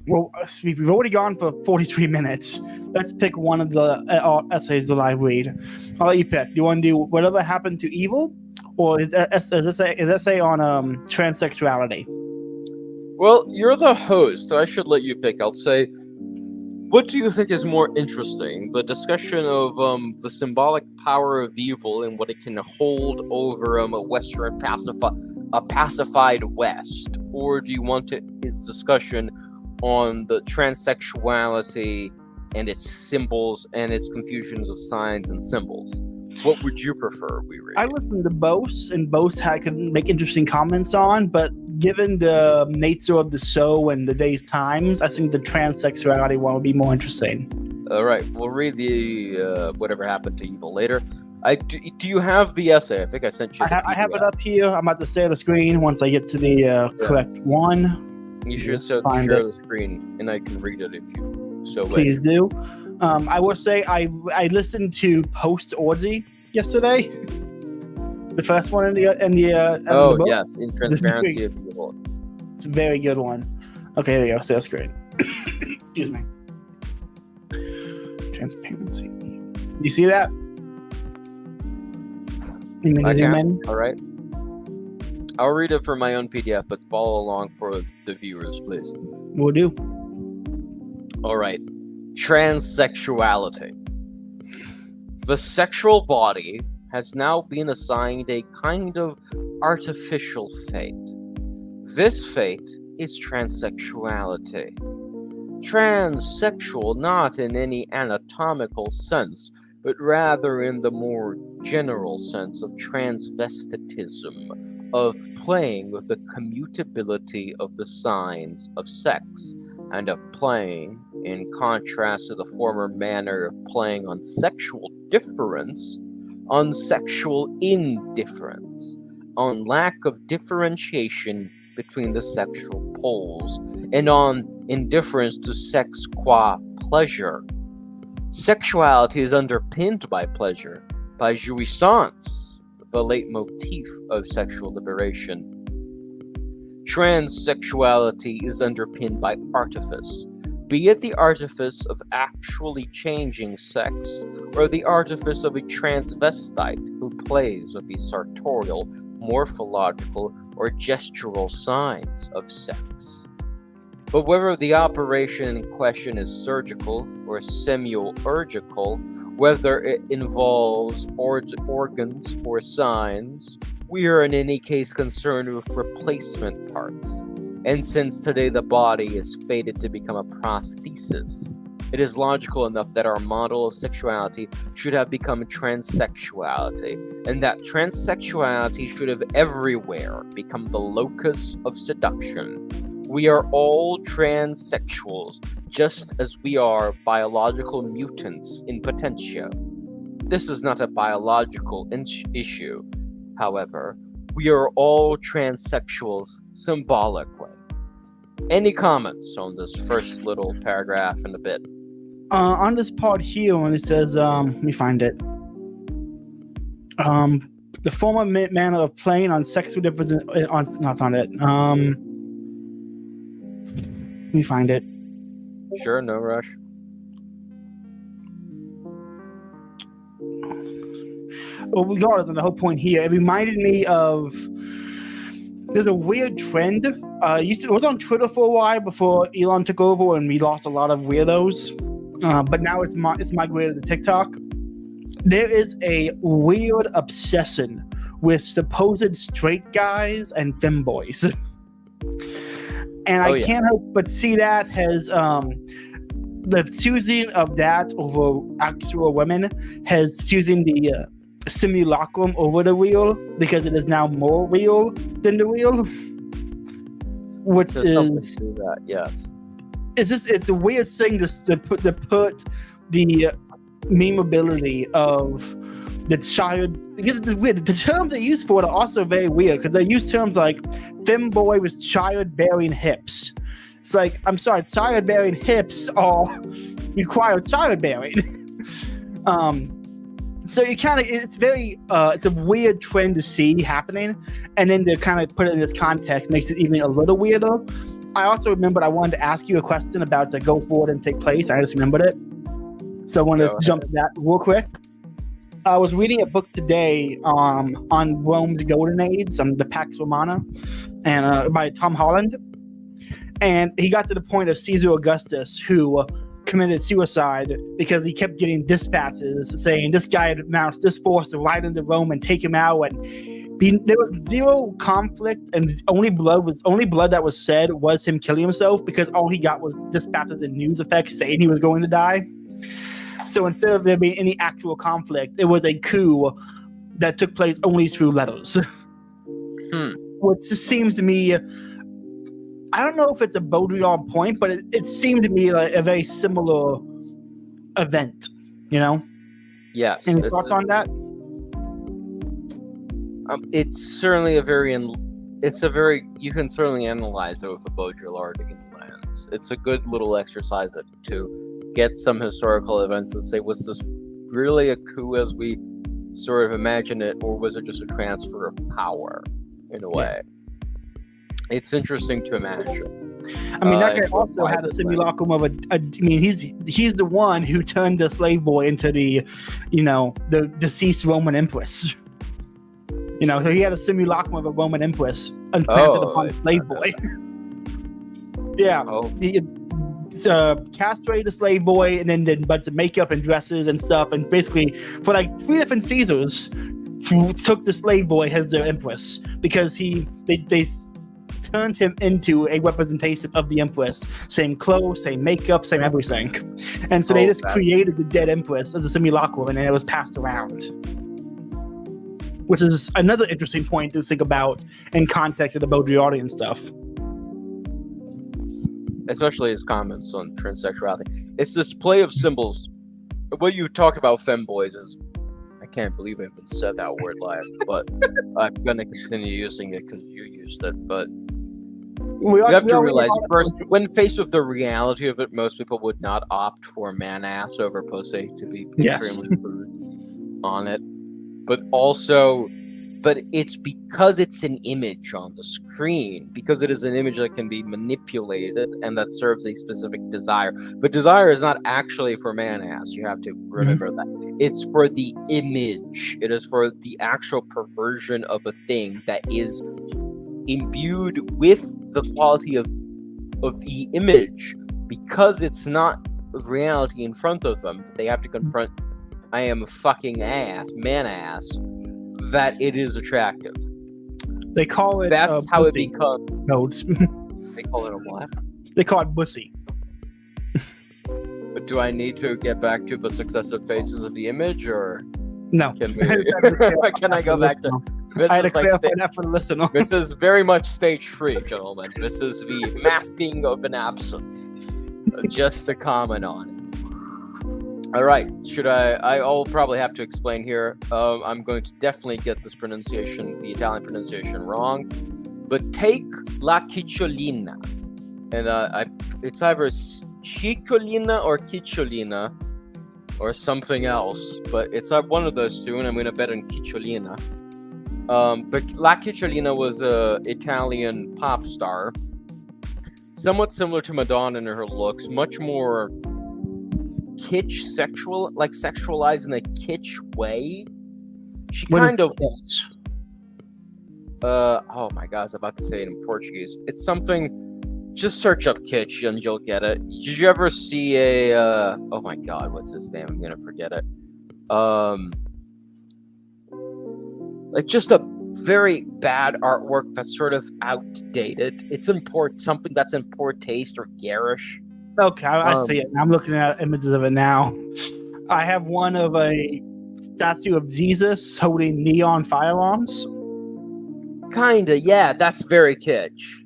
Well, we've already gone for 43 minutes. Let's pick one of the essays that I read. I'll let you pick. Do you want to do Whatever Happened to Evil? Or is essay on transsexuality? Well, you're the host, so I should let you pick. I'll say, what do you think is more interesting? The discussion of the symbolic power of evil and what it can hold over a Western pacified West? Or do you want its discussion on the transsexuality and its symbols and its confusions of signs and symbols? What would you prefer we read? I listened to both, and both could make interesting comments on, but given the nature of the show and the day's times, I think the transsexuality one would be more interesting. All right, we'll read the Whatever Happened to Evil later. Do you have the essay? I think I sent you. I have it up here. I'm about to share the screen once I get to the correct one. You should share the screen, and I can read it if you so wish. Please do. I will say I listened to Post Orgy yesterday. The first one in the book. Yes, in Transparency of Evil. It's a very good one. Okay, there you go. Share screen. Excuse me. Transparency. You see that? I can. All right. I'll read it for my own PDF, but follow along for the viewers, please. Will do. All right. Transsexuality. The sexual body has now been assigned a kind of artificial fate. This fate is transsexuality. Transsexual not in any anatomical sense, but rather in the more general sense of transvestitism, of playing with the commutability of the signs of sex, and of playing, in contrast to the former manner of playing on sexual difference, on sexual indifference, on lack of differentiation between the sexual poles, and on indifference to sex qua pleasure. Sexuality is underpinned by pleasure, by jouissance, the leitmotif of sexual liberation. Transsexuality is underpinned by artifice, be it the artifice of actually changing sex, or the artifice of a transvestite who plays with the sartorial, morphological, or gestural signs of sex. But whether the operation in question is surgical or semiurgical, whether it involves organs or signs, we are in any case concerned with replacement parts. And since today the body is fated to become a prosthesis, it is logical enough that our model of sexuality should have become transsexuality, and that transsexuality should have everywhere become the locus of seduction. We are all transsexuals, just as we are biological mutants in potentia. This is not a biological issue, however. We are all transsexuals symbolically. Any comments on this first little paragraph and a bit? On this part here, when it says, let me find it. The former manner of playing on sexual difference. Not on it. Let me find it. Sure, no rush. Well, regardless of the whole point here, it reminded me of. There's a weird trend. It was on Twitter for a while before Elon took over, and we lost a lot of weirdos. But now it's migrated to TikTok. There is a weird obsession with supposed straight guys and femboys. And I can't help but see that as the choosing of that over actual women has choosing the simulacrum over the real, because it is now more real than the real. Which is that, yes. It's a weird thing to put the memeability of the child, because it's weird. The terms they use for it are also very weird, because they use terms like femboy with childbearing hips. It's like, I'm sorry, childbearing hips require childbearing. So you kind of, it's a weird trend to see happening, and then to kind of put it in this context makes it even a little weirder. I also remembered I wanted to ask you a question about the go forward and take place. I just remembered it. So I want to jump to that real quick. I was reading a book today on Rome's golden age, on the Pax Romana, and by Tom Holland. And he got to the point of Caesar Augustus, who committed suicide because he kept getting dispatches saying this guy had mounted this force to ride into Rome and take him out. And there was zero conflict, and only blood that was said was him killing himself, because all he got was dispatches and news effects saying he was going to die. So instead of there being any actual conflict, it was a coup that took place only through letters. Which just seems to me, I don't know if it's a Baudrillard point, but it seemed to me like a very similar event, you know? Yes. Any thoughts on that? It's certainly you can certainly analyze it with a Baudrillardian lens. It's a good little exercise to get some historical events and say, was this really a coup as we sort of imagine it, or was it just a transfer of power in a way? It's interesting to imagine. I mean, that guy also had a simulacrum of he's the one who turned the slave boy into the deceased Roman empress. So he had a simulacrum of a Roman empress implanted upon a slave boy. Yeah. Castrate the slave boy, and then did a bunch of makeup and dresses and stuff, and basically for like 3 different Caesars took the slave boy as their empress, because they turned him into a representation of the empress. Same clothes, same makeup, same everything. And so they just created the dead empress as a simulacrum, and then it was passed around. Which is another interesting point to think about in context of the Baudrillardian stuff. Especially his comments on transsexuality. It's this play of symbols. What you talked about femboys is, I can't believe I even said that word live, but I'm gonna continue using it because you used it. But you have to realize first, when faced with the reality of it, most people would not opt for man ass over pussy, to be extremely crude on it. But it's because it's an image on the screen, because it is an image that can be manipulated and that serves a specific desire. But desire is not actually for man ass. You have to remember that. It's for the image. It is for the actual perversion of a thing that is imbued with the quality of the image, because it's not reality in front of them. They have to confront, I am fucking ass, man ass, that it is attractive. They call it. That's how it becomes. Nodes. They call it a what? They call it bussy. But do I need to get back to the successive phases of the image, or no? Can I go back to? I had to clarify that for the listener. This is very much stage 3, gentlemen. This is the masking of an absence. Just to comment on it. All right, I'll probably have to explain here. I'm going to definitely get this pronunciation, the Italian pronunciation, wrong. But take la cicciolina. And it's either cicciolina or cicciolina or something else. But it's one of those two, and I'm going to bet on cicciolina. But La Cicciolina was an Italian pop star, somewhat similar to Madonna in her looks, much more kitsch, sexualized in a kitsch way. She kind of oh my god, I was about to say it in Portuguese. It's something, just search up kitsch and you'll get it. Did you ever see a oh my god, what's his name? I'm gonna forget it. Like just a very bad artwork that's sort of outdated. It's something that's in poor taste or garish. Okay, I see it. I'm looking at images of it now. I have one of a statue of Jesus holding neon firearms. Kinda, yeah. That's very kitsch.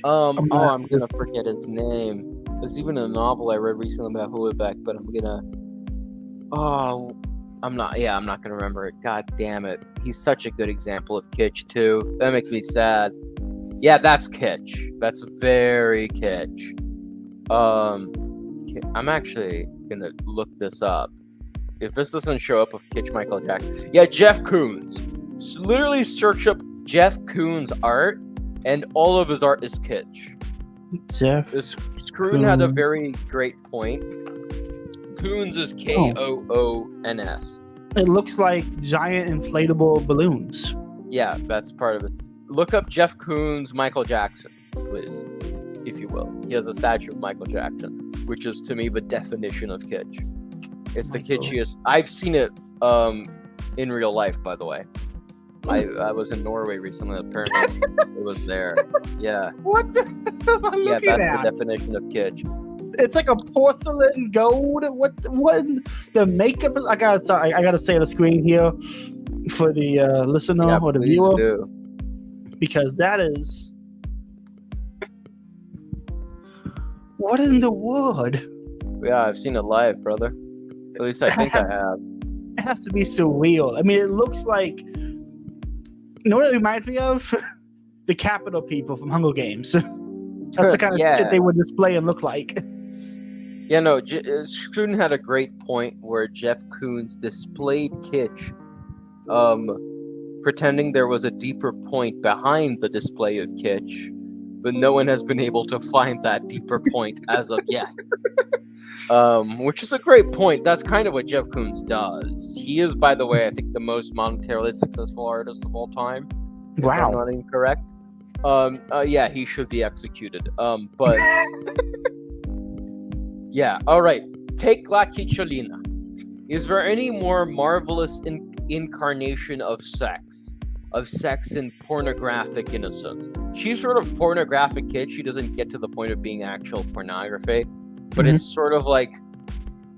I'm gonna forget his name. There's even a novel I read recently about Houellebecq, but I'm not gonna remember it. God damn it. He's such a good example of kitsch too. That makes me sad. Yeah, that's kitsch. That's very kitsch. I'm actually gonna look this up. If this doesn't show up with kitsch Michael Jackson. Yeah, Jeff Koons. Literally search up Jeff Koons art, and all of his art is kitsch. Scroon had a very great point. Koons is Koons. It looks like giant inflatable balloons. Yeah, that's part of it. Look up Jeff Koons Michael Jackson, please, if you will. He has a statue of Michael Jackson, which is to me the definition of kitsch. It's the kitschiest. I've seen it in real life, by the way. I was in Norway recently. Apparently, it was there. Yeah. What the hell am I looking at? That's the definition of kitsch. It's like a porcelain gold. What the makeup is? I gotta say the screen here for the listener or the viewer, because that is what in the world? Yeah, I've seen it live, brother. At least I think I have. It has to be surreal. I mean, it looks like, you know what it reminds me of? The Capitol people from Hunger Games. That's the kind of shit they would display and look like. Yeah, no, Scruton had a great point where Jeff Koons displayed kitsch, pretending there was a deeper point behind the display of kitsch, but no one has been able to find that deeper point as of yet. Which is a great point. That's kind of what Jeff Koons does. He is, by the way, I think the most monetarily successful artist of all time. Wow. If I'm not incorrect. Yeah, he should be executed. But yeah, all right. Take La Cicciolina. Is there any more marvelous incarnation of sex in pornographic innocence? She's sort of pornographic kitsch. She doesn't get to the point of being actual pornography, but it's sort of like,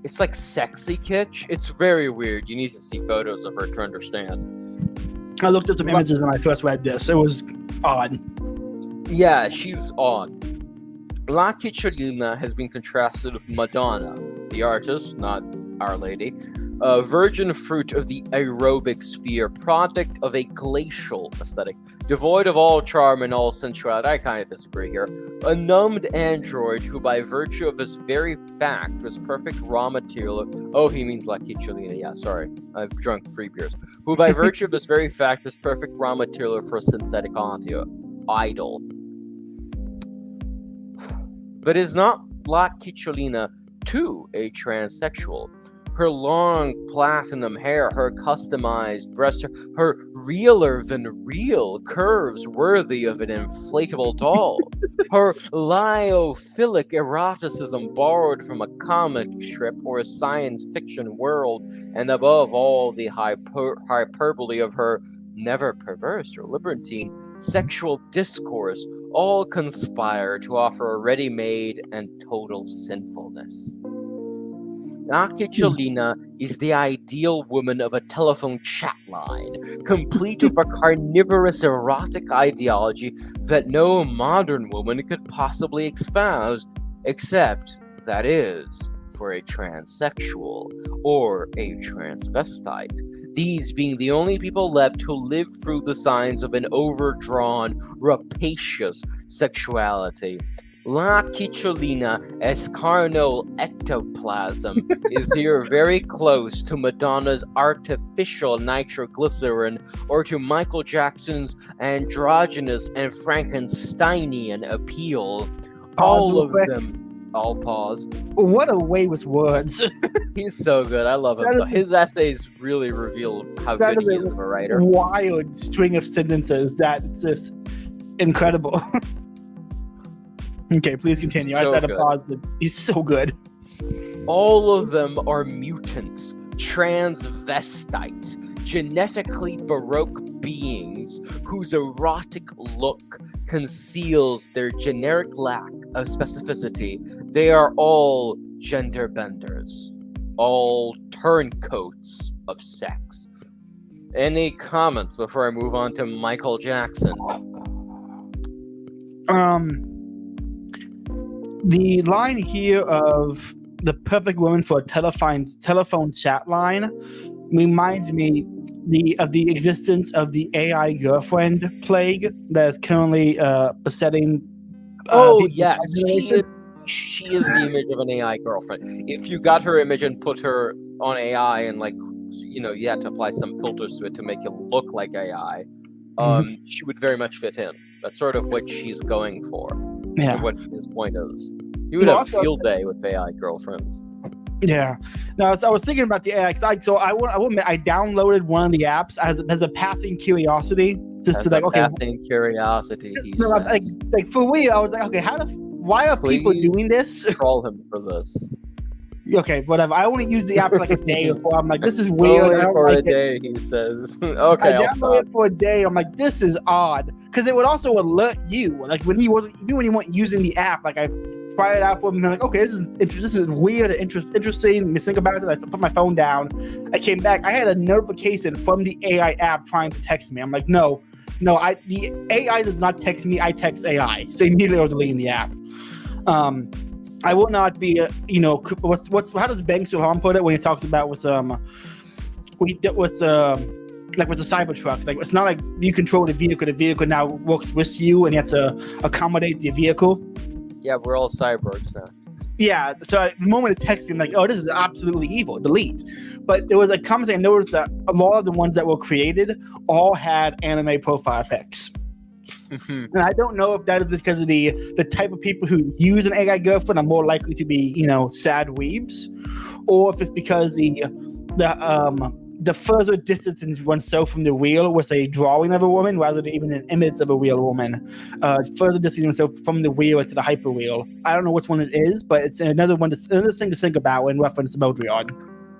it's like sexy kitsch. It's very weird. You need to see photos of her to understand. I looked at some images when I first read this. It was odd. Yeah, she's odd. La Cicciolina has been contrasted with Madonna, the artist, not Our Lady, Virgin fruit of the aerobic sphere, product of a glacial aesthetic, devoid of all charm and all sensuality. I kind of disagree here. A numbed android who, by virtue of this very fact, was perfect raw material. Oh, he means La Quicholina. Yeah, sorry. I've drunk 3 beers. Who, by virtue of this very fact, was perfect raw material for a synthetic idol. But is not La Quicholina, too, a transsexual? Her long platinum hair, her customized breasts, her realer than real curves worthy of an inflatable doll, her lyophilic eroticism borrowed from a comic strip or a science fiction world, and above all the hyperbole of her never perverse or libertine sexual discourse, all conspire to offer a ready-made and total sinfulness. La Quicholina is the ideal woman of a telephone chat line, complete with a carnivorous erotic ideology that no modern woman could possibly espouse, except, that is, for a transsexual or a transvestite. These being the only people left who live through the signs of an overdrawn, rapacious sexuality. La Quicholina as carnal ectoplasm is here very close to Madonna's artificial nitroglycerin or to Michael Jackson's androgynous and Frankensteinian appeal. All of them. I'll pause. What a way with words. He's so good. I love him. His essays really reveal how good he is of a writer. Wild string of sentences that it's just incredible. Okay, please continue. So I had to pause, but he's so good. All of them are mutants, transvestites, genetically baroque beings whose erotic look conceals their generic lack of specificity. They are all gender benders, all turncoats of sex. Any comments before I move on to Michael Jackson? The line here of the perfect woman for a telephone chat line reminds me of the existence of the AI girlfriend plague that is currently besetting. Yes, she is the image of an AI girlfriend. If you got her image and put her on AI and you had to apply some filters to it to make it look like AI, she would very much fit in. That's sort of what she's going for. Yeah. What his point is. He would have a field day with AI girlfriends. Yeah. Now, I was thinking about the AI. I will admit, I downloaded one of the apps as a passing curiosity. Just to passing curiosity. Like for me, I was like, okay, why are people doing this? Troll him for this. Okay, whatever. I only used the app for like a day before. I'm like, this is weird. Only for a day, he says. Okay, I downloaded it for a day. I'm like, this is odd, because it would also alert you, like when he weren't using the app. Like I tried it out for him, and I'm like, okay, this is weird and interesting. Let me think about it. I put my phone down. I came back. I had a notification from the AI app trying to text me. I'm like, no, the AI does not text me. I text AI. So immediately I was deleting the app. I will not be, how does Ben Suhan put it when he talks about with the Cybertruck? Like, it's not like you control the vehicle now works with you and you have to accommodate the vehicle. Yeah, we're all cyborgs now. Yeah, so the moment it texts me, I'm like, oh, this is absolutely evil, delete. But there was a comment I noticed that a lot of the ones that were created all had anime profile pics. And I don't know if that is because of the type of people who use an AI girlfriend are more likely to be, sad weebs, or if it's because the further distance oneself from the real was a drawing of a woman rather than even an image of a real woman. Further distance oneself from the real into the hyper real. I don't know which one it is, but it's another thing to think about in reference to Baudrillard.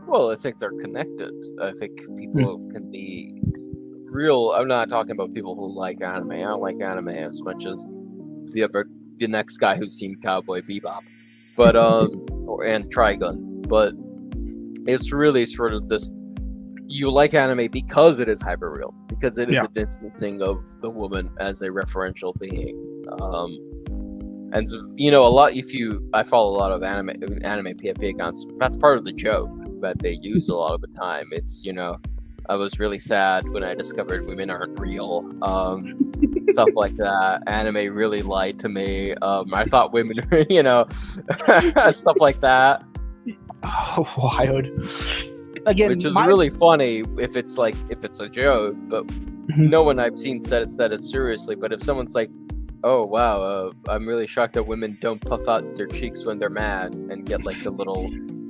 Well, I think they're connected. I think people can be real. I'm not talking about people who like anime. I don't like anime as much as the next guy who's seen Cowboy Bebop, but and Trigun. But it's really sort of this. You like anime because it is hyperreal, because it is a distancing of the woman as a referential being. And a lot. I follow a lot of anime PFP accounts. That's part of the joke. that they use a lot of the time. It's, I was really sad when I discovered women aren't real. Stuff like that. Anime really lied to me. I thought women, stuff like that. Oh, wild. Again, which is really funny if it's a joke, but no one I've seen said it seriously. But if someone's like, "Oh wow, I'm really shocked that women don't puff out their cheeks when they're mad and get like the little,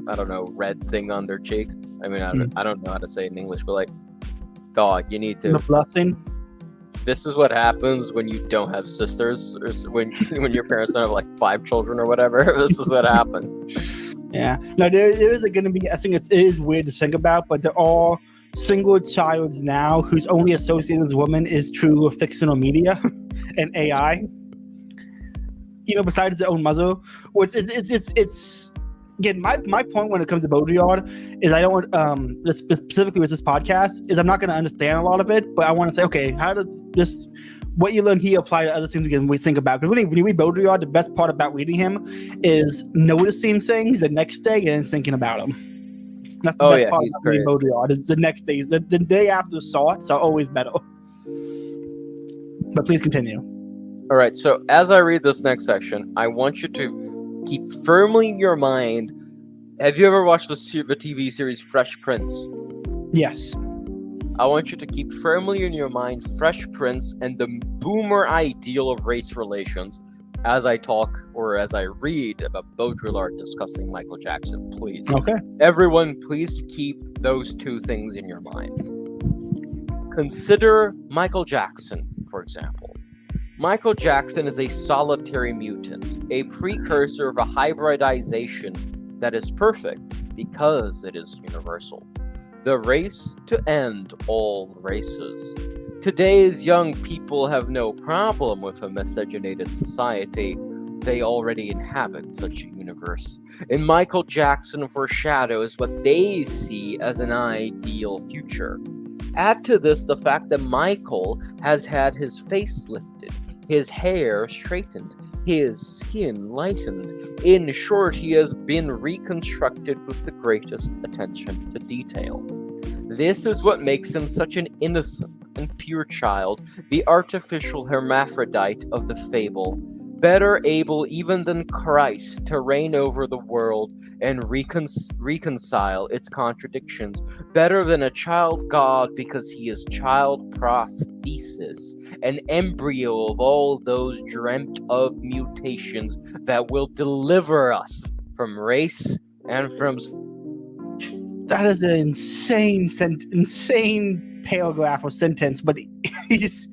I don't know, red thing on their cheeks." I mean, I don't know how to say it in English, but like, dog, you need to. The blessing. This is what happens when you don't have sisters, or when your parents don't have like 5 children or whatever. This is what happens. Yeah. No, there is going to be. I think it is weird to think about, but they're all single childs now whose only associated with women is true fictional media and AI. Besides their own mother, which it's again my point when it comes to Baudrillard is I don't want specifically with this podcast is I'm not going to understand a lot of it, but I want to say, okay, how does this what you learn here apply to other things we think about? Because when you read Baudrillard, the best part about reading him is noticing things the next day and then thinking about them. That's the best part about reading Baudrillard is the next day. The day after thoughts are always better. But please continue. All right, so as I read this next section, I want you to keep firmly in your mind. Have you ever watched the TV series Fresh Prince? Yes. I want you to keep firmly in your mind Fresh Prince and the boomer ideal of race relations as I talk or as I read about Baudrillard discussing Michael Jackson, please. Okay. Everyone, please keep those 2 things in your mind. Consider Michael Jackson, for example. Michael Jackson is a solitary mutant, a precursor of a hybridization that is perfect because it is universal. The race to end all races. Today's young people have no problem with a miscegenated society. They already inhabit such a universe. And Michael Jackson foreshadows what they see as an ideal future. Add to this the fact that Michael has had his face lifted, his hair straightened, his skin lightened. In short, he has been reconstructed with the greatest attention to detail. This is what makes him such an innocent and pure child, the artificial hermaphrodite of the fable, better able even than Christ to reign over the world and reconcile its contradictions, better than a child god because he is child prosthesis, an embryo of all those dreamt of mutations that will deliver us from race and from... That is an insane paragraph or sentence, but he's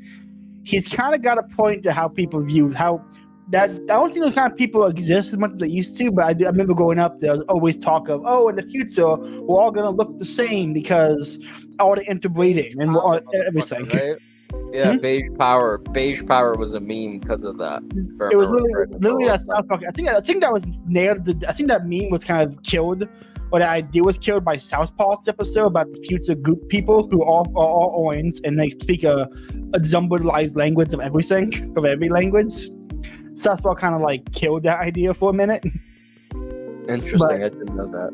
kind of got a point to how people view how that. I don't think those kind of people exist as much as they used to, but I remember growing up, there was always talk of, in the future we're all gonna look the same because all the interbreeding and everything. Right? Yeah, beige power. Beige power was a meme because of that. It was literally that South Park. I think that was nailed. I think that meme was kind of killed. Or the idea was killed by South Park's episode about the future group people who are all orange and they speak a jumbled language of everything, of every language. South Park kind of like killed that idea for a minute. Interesting, I didn't know that.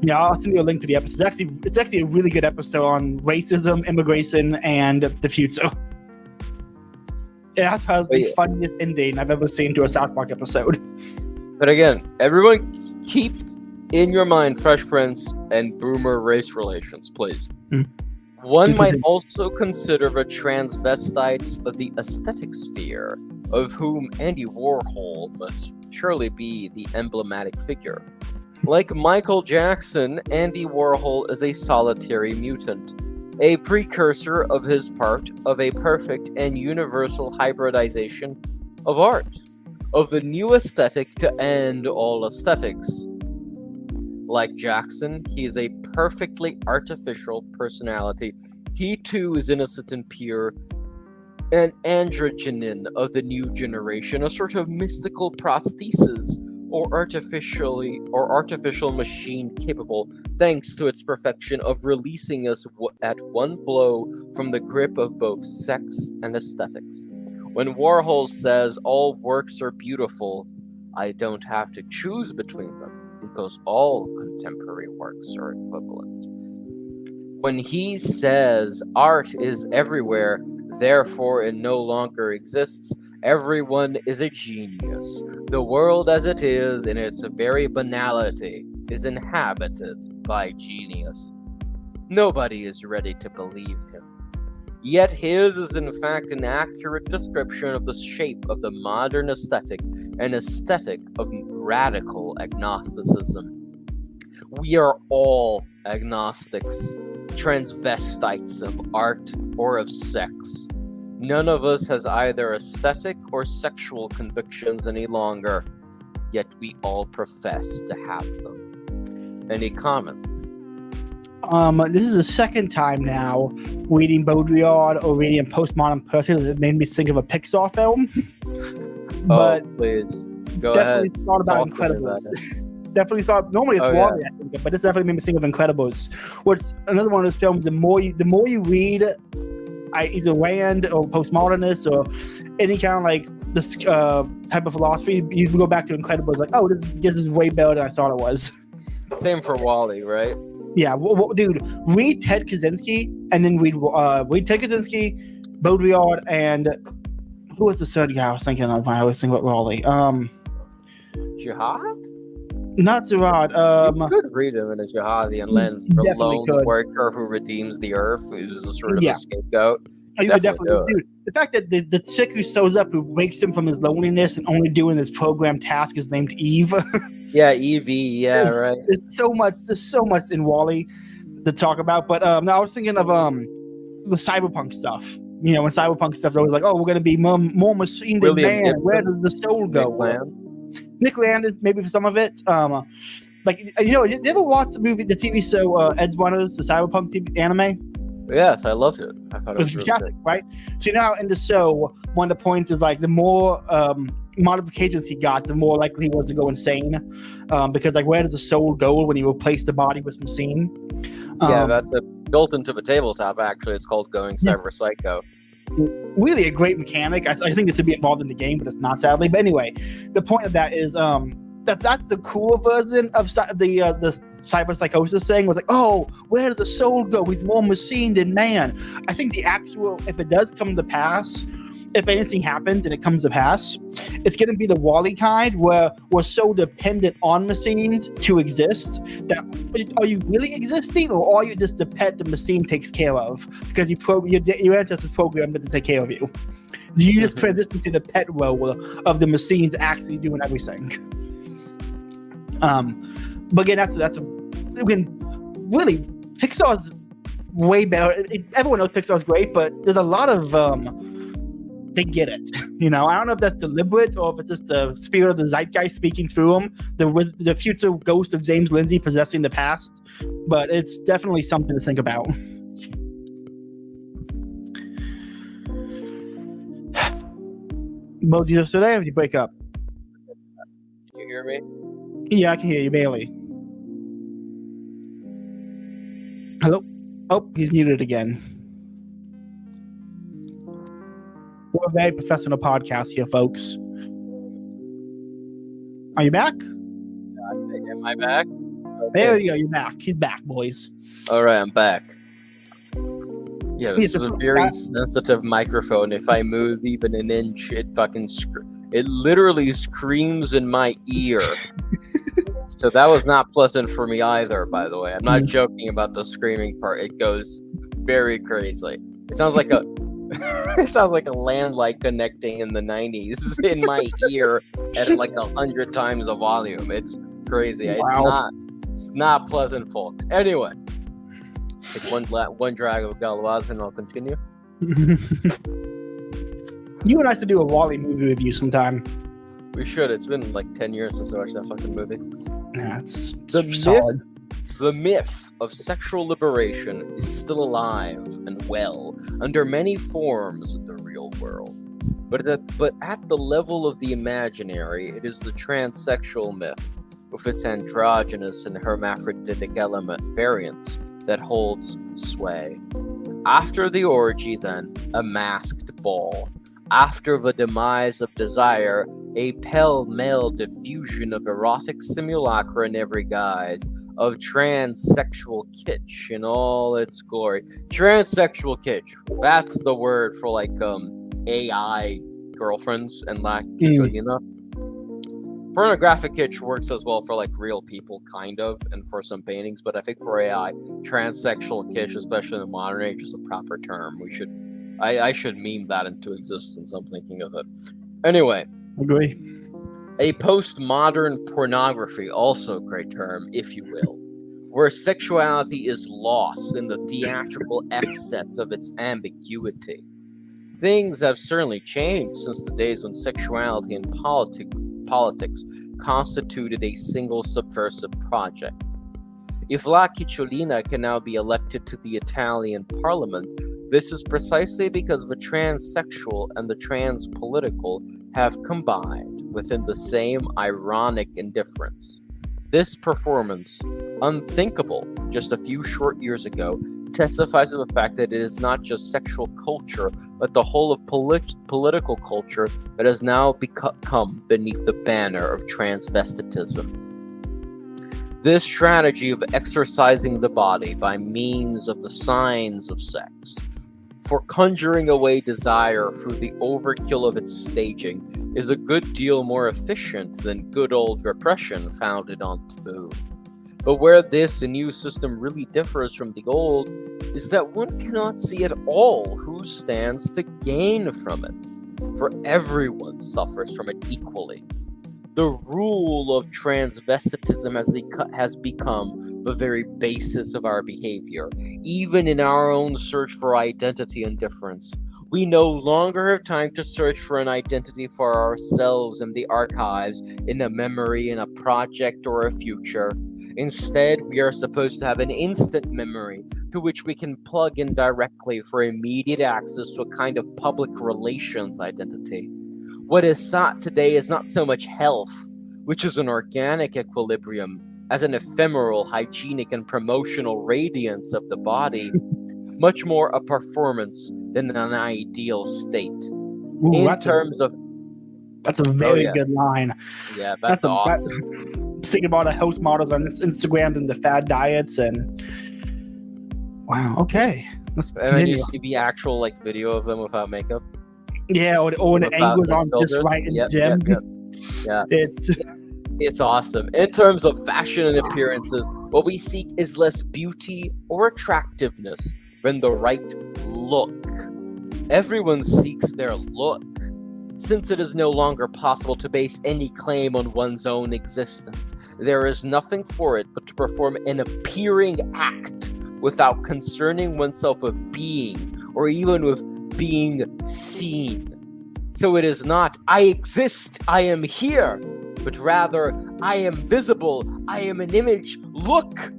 Yeah, I'll send you a link to the episode. It's actually a really good episode on racism, immigration, and the future. That's the funniest ending I've ever seen to a South Park episode. But again, everyone keep in your mind Fresh Prince and boomer race relations, please. One might also consider the transvestites of the aesthetic sphere, of whom Andy Warhol must surely be the emblematic figure. Like Michael Jackson, Andy Warhol is a solitary mutant, a precursor of his part of a perfect and universal hybridization of art, of the new aesthetic to end all aesthetics. Like Jackson, he is a perfectly artificial personality. He too is innocent and pure, an androgynon of the new generation, a sort of mystical prosthesis, or artificial machine capable, thanks to its perfection, of releasing us at one blow from the grip of both sex and aesthetics. When Warhol says all works are beautiful, I don't have to choose between them. because all contemporary works are equivalent. When he says art is everywhere, therefore it no longer exists, everyone is a genius. The world as it is, in its very banality, is inhabited by genius. Nobody is ready to believe him. Yet his is in fact an accurate description of the shape of the modern aesthetic, an aesthetic of radical agnosticism. We are all agnostics, transvestites of art or of sex. None of us has either aesthetic or sexual convictions any longer, yet we all profess to have them. Any comments? This is the second time now reading Baudrillard or reading a postmodern person that made me think of a Pixar film. But please go definitely ahead. thought about Talk to me Incredibles. about Definitely saw. Normally it's Wally, but this definitely made me think of Incredibles. What's another one of those films? The more you read, either Rand or postmodernist or any kind of like this type of philosophy, you can go back to Incredibles. Like, oh, this is way better than I thought it was. Same for Wally, right? Yeah, dude, read Ted Kaczynski and then read Ted Kaczynski, Baudrillard, and who was the third guy I was thinking of when I was thinking about Raleigh? Jihad? Not Zerad. You could read him in a Jihadian lens for a lone worker who redeems the earth, who's a sort of a scapegoat. Oh, you could definitely, dude. The fact that the chick who shows up, who wakes him from his loneliness and only doing this program task, is named Eve. Yeah, Evie. Yeah, right. There's so much in Wally to talk about. But no, I was thinking of the cyberpunk stuff. You know, when cyberpunk stuff, I was like, oh, we're gonna be more machine than man. Gibson, where does the soul go? Nick Land, maybe for some of it. Like, you know, did you ever watch the TV show Ed's Runners, the cyberpunk TV anime? Yes, I loved it. I thought it was really fantastic, right? So now in the show, one of the points is like the more modifications he got, the more likely he was to go insane. Because like, where does the soul go when you replace the body with some scene? Yeah, that's built into the tabletop. Actually, it's called Going Cyber Psycho. Really a great mechanic. I think this would be involved in the game, but it's not, sadly. But anyway, the point of that is that's the cool version of the cyber psychosis thing was like, oh, where does the soul go? He's more machine than man. I think the actual, if it does come to pass, if anything happens and it comes to pass, it's going to be the Wall-E kind where we're so dependent on machines to exist that are you really existing, or are you just the pet the machine takes care of because your ancestors programmed it to take care of you? Do you just transition to the pet role of the machines actually doing everything? But again, that's really Pixar's way better. Everyone knows Pixar's great, but there's a lot of they get it. You know, I don't know if that's deliberate or if it's just the spirit of the zeitgeist speaking through them, the future ghost of James Lindsay possessing the past. But it's definitely something to think about. Moji, today, or did you break up? Can you hear me? Yeah, I can hear you, Bailey. Hello? Oh, he's muted again. We're a very professional podcast here, folks. Are you back? Am I back? Okay. There you go, you're back. He's back, boys. All right, I'm back. Yeah, this is a very sensitive microphone. If I move even an inch, it fucking it literally screams in my ear. So that was not pleasant for me either, by the way. I'm not joking about the screaming part. It goes very crazy. It sounds like a landline connecting in the 90s in my ear at like 100 times the volume. It's crazy. Wow. It's not pleasant, folks. Anyway, take one drag of Galois and I'll continue. You and I should do a Wall-E movie review sometime. We should. It's been like 10 years since I watched that fucking movie. Yeah, it's solid. The myth of sexual liberation is still alive and well under many forms in the real world. But at the level of the imaginary, it is the transsexual myth, with its androgynous and hermaphroditic element variants, that holds sway. After the orgy, then, a masked ball. After the demise of desire, a pell-mell diffusion of erotic simulacra in every guise, of transsexual kitsch in all its glory. Transsexual kitsch, that's the word for like AI girlfriends and La Kitscholina. Pornographic kitsch works as well for like real people, kind of, and for some paintings, but I think for AI, transsexual kitsch, especially in the modern age, is a proper term. I should meme that into existence. I'm thinking of it. Anyway. Agree. A postmodern pornography, also a great term, if you will, where sexuality is lost in the theatrical excess of its ambiguity. Things have certainly changed since the days when sexuality and politics constituted a single subversive project. If La Kitscholina can now be elected to the Italian parliament, this is precisely because the transsexual and the trans-political have combined within the same ironic indifference. This performance, unthinkable just a few short years ago, testifies to the fact that it is not just sexual culture, but the whole of political culture that has now come beneath the banner of transvestitism. This strategy of exercising the body by means of the signs of sex, for conjuring away desire through the overkill of its staging, is a good deal more efficient than good old repression founded on taboo. But where this new system really differs from the old is that one cannot see at all who stands to gain from it, for everyone suffers from it equally. The rule of transvestitism has become the very basis of our behavior, even in our own search for identity and difference. We no longer have time to search for an identity for ourselves in the archives, in a memory, in a project, or a future. Instead, we are supposed to have an instant memory to which we can plug in directly for immediate access to a kind of public relations identity. What is sought today is not so much health, which is an organic equilibrium, as an ephemeral, hygienic, and promotional radiance of the body, much more a performance than an ideal state. Ooh, that's a very good line. Yeah, that's awesome. Thinking about the house models on this Instagram and the fad diets and wow, okay. And then you see the actual like video of them without makeup. Yeah, or when the angle is on just right in the gym. Yeah. It's awesome. In terms of fashion and appearances, what we seek is less beauty or attractiveness than the right look. Everyone seeks their look, since it is no longer possible to base any claim on one's own existence. There is nothing for it but to perform an appearing act without concerning oneself with being, or even with being seen. So it is not, I exist, I am here, but rather, I am visible, I am an image, look.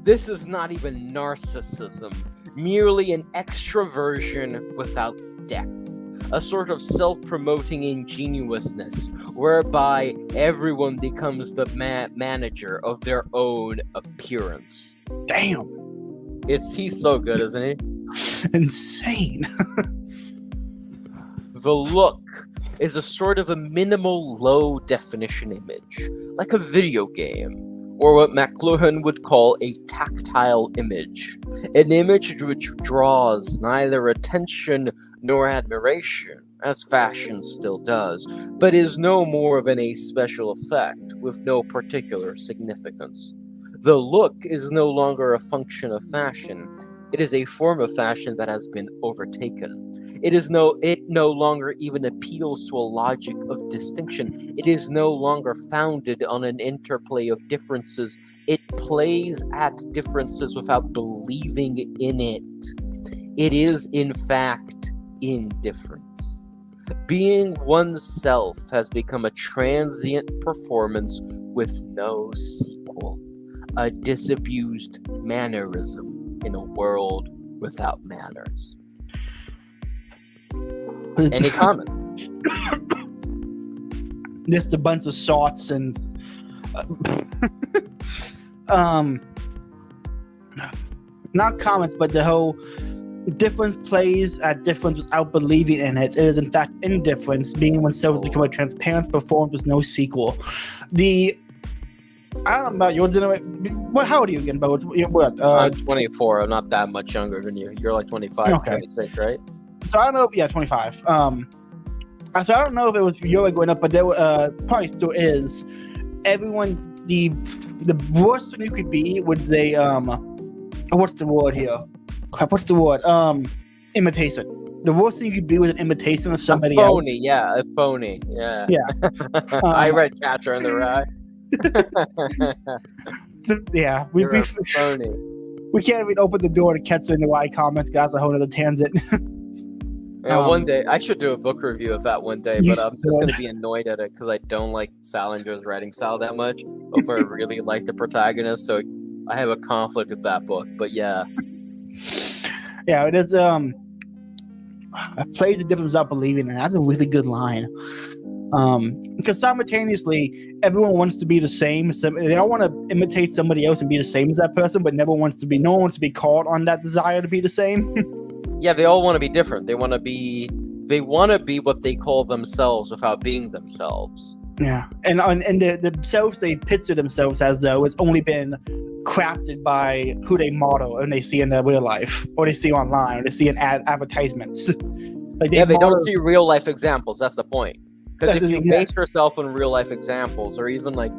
This is not even narcissism, merely an extroversion without depth, a sort of self-promoting ingenuousness, whereby everyone becomes the manager of their own appearance. Damn. He's so good, isn't he? Insane. The look is a sort of a minimal low-definition image, like a video game, or what McLuhan would call a tactile image, an image which draws neither attention nor admiration, as fashion still does, but is no more than a special effect with no particular significance. The look is no longer a function of fashion. It is a form of fashion that has been overtaken. It no longer even appeals to a logic of distinction. It is no longer founded on an interplay of differences. It plays at differences without believing in it. It is, in fact, indifference. Being oneself has become a transient performance with no sequel, a disabused mannerism in a world without manners. Any comments? Just a bunch of shots and not comments, but the whole difference plays at difference without believing in it. It is in fact indifference, being oneself has become a transparent performance with no sequel. I don't know about your generation. How old are you again, Bo? What? I'm 24. I'm not that much younger than you. You're like 25, Okay. 26, right? So I don't know. Yeah, 25. So I don't know if it was your way growing up, but there probably still is. Everyone, the worst thing you could be was a what's the word here? Crap, what's the word? Imitation. The worst thing you could be was an imitation of somebody else. A phony, yeah, a phony, yeah. Yeah. I read Catcher in the Rye. Yeah, You're a phony. We can't even open the door to Catcher in the Rye comments. That's a whole other tangent. Yeah, one day I should do a book review of that one day, but I'm just gonna be annoyed at it because I don't like Salinger's writing style that much. If I really like the protagonist, so I have a conflict with that book. But yeah, it is. It plays the difference without believing in it. That's a really good line. Because simultaneously, everyone wants to be the same. They all want to imitate somebody else and be the same as that person, but no one wants to be caught on that desire to be the same. Yeah, they all want to be different. They want to be what they call themselves without being themselves. Yeah, and the selves they picture themselves as though has only been crafted by who they model and they see in their real life, or they see online, or they see in advertisements. Like they don't see real life examples. That's the point. Because if you base yourself on real life examples, or even like,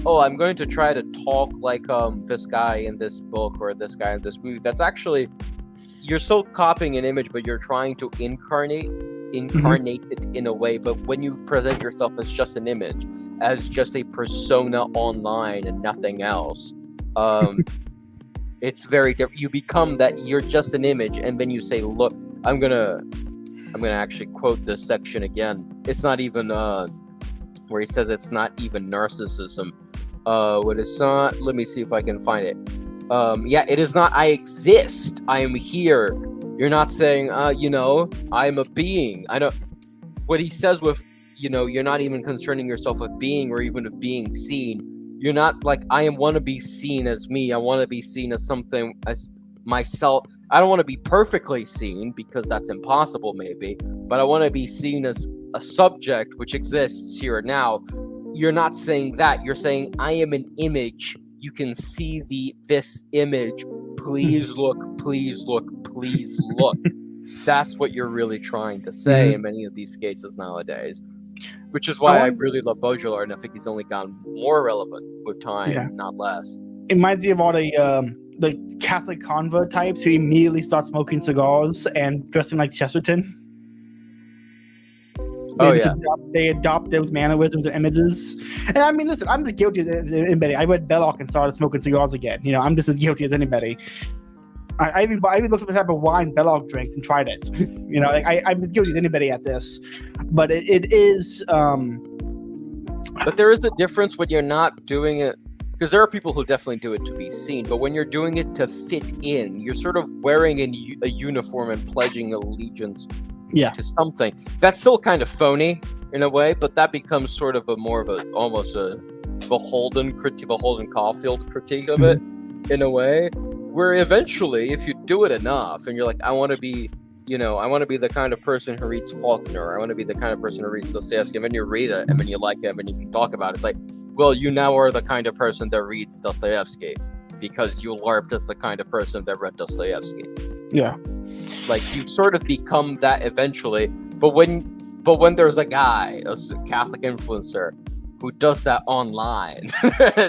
oh, I'm going to try to talk like this guy in this book or this guy in this movie, that's actually, you're still copying an image, but you're trying to incarnate it in a way. But when you present yourself as just an image, as just a persona online and nothing else, it's very different. You become that, you're just an image, and then you say, look, I'm gonna actually quote this section again. It's not even where he says it's not even narcissism. What is not? Let me see if I can find it. It is not I exist, I am here. You're not saying, I'm a being. I don't. What he says with, you're not even concerning yourself with being or even of being seen. You're not like, want to be seen as me. I want to be seen as something, as myself. I don't want to be perfectly seen because that's impossible maybe, but I want to be seen as a subject which exists here and now. You're not saying that. You're saying, I am an image. You can see this image. Please look, please look, please look. That's what you're really trying to say in many of these cases nowadays. Which is why I really love Baudrillard, and I think he's only gotten more relevant with time, not less. It reminds me of all the Catholic convert types who immediately start smoking cigars and dressing like Chesterton. They adopt those mannerisms and images. And I mean, listen, I'm as guilty as anybody. I read Belloc and started smoking cigars again. I'm just as guilty as anybody. I even looked up the type of wine Belloc drinks and tried it. I'm as guilty as anybody at this. But it is. But there is a difference when you're not doing it. Because there are people who definitely do it to be seen, but when you're doing it to fit in, you're sort of wearing a uniform and pledging allegiance to something. That's still kind of phony in a way, but that becomes sort of almost a beholden Caulfield critique of it in a way, where eventually, if you do it enough, and you're like, I want to be the kind of person who reads Faulkner, I want to be the kind of person who reads Dostoevsky, and then you read it, and then you like him, and you can talk about it. It's like, well, you now are the kind of person that reads Dostoevsky because you LARPed as the kind of person that read Dostoevsky. Yeah. Like, you sort of become that eventually, but when there's a guy, a Catholic influencer, who does that online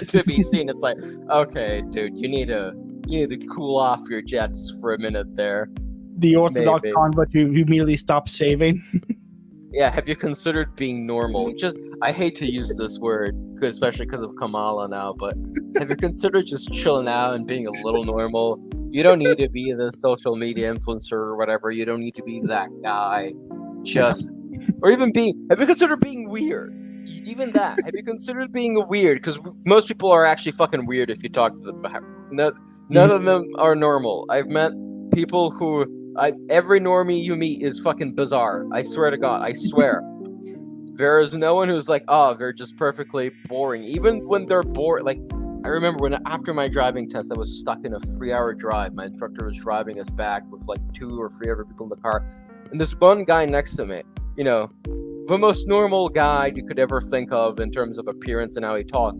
to be seen, it's like, okay, dude, you need to cool off your jets for a minute there. The Orthodox convert who immediately stops saving. Yeah, have you considered being normal? I hate to use this word, especially because of Kamala now, but have you considered just chilling out and being a little normal? You don't need to be the social media influencer or whatever. You don't need to be that guy. Or even have you considered being weird? Even that. Have you considered being weird? Because most people are actually fucking weird if you talk to them. None of them are normal. I've met people who... every normie you meet is fucking bizarre. I swear to God. I swear. There is no one who's like, oh, they're just perfectly boring. Even when they're bored, like, I remember when after my driving test, I was stuck in a 3-hour drive. My instructor was driving us back with like 2 or 3 other people in the car, and this one guy next to me, you know, the most normal guy you could ever think of in terms of appearance and how he talked.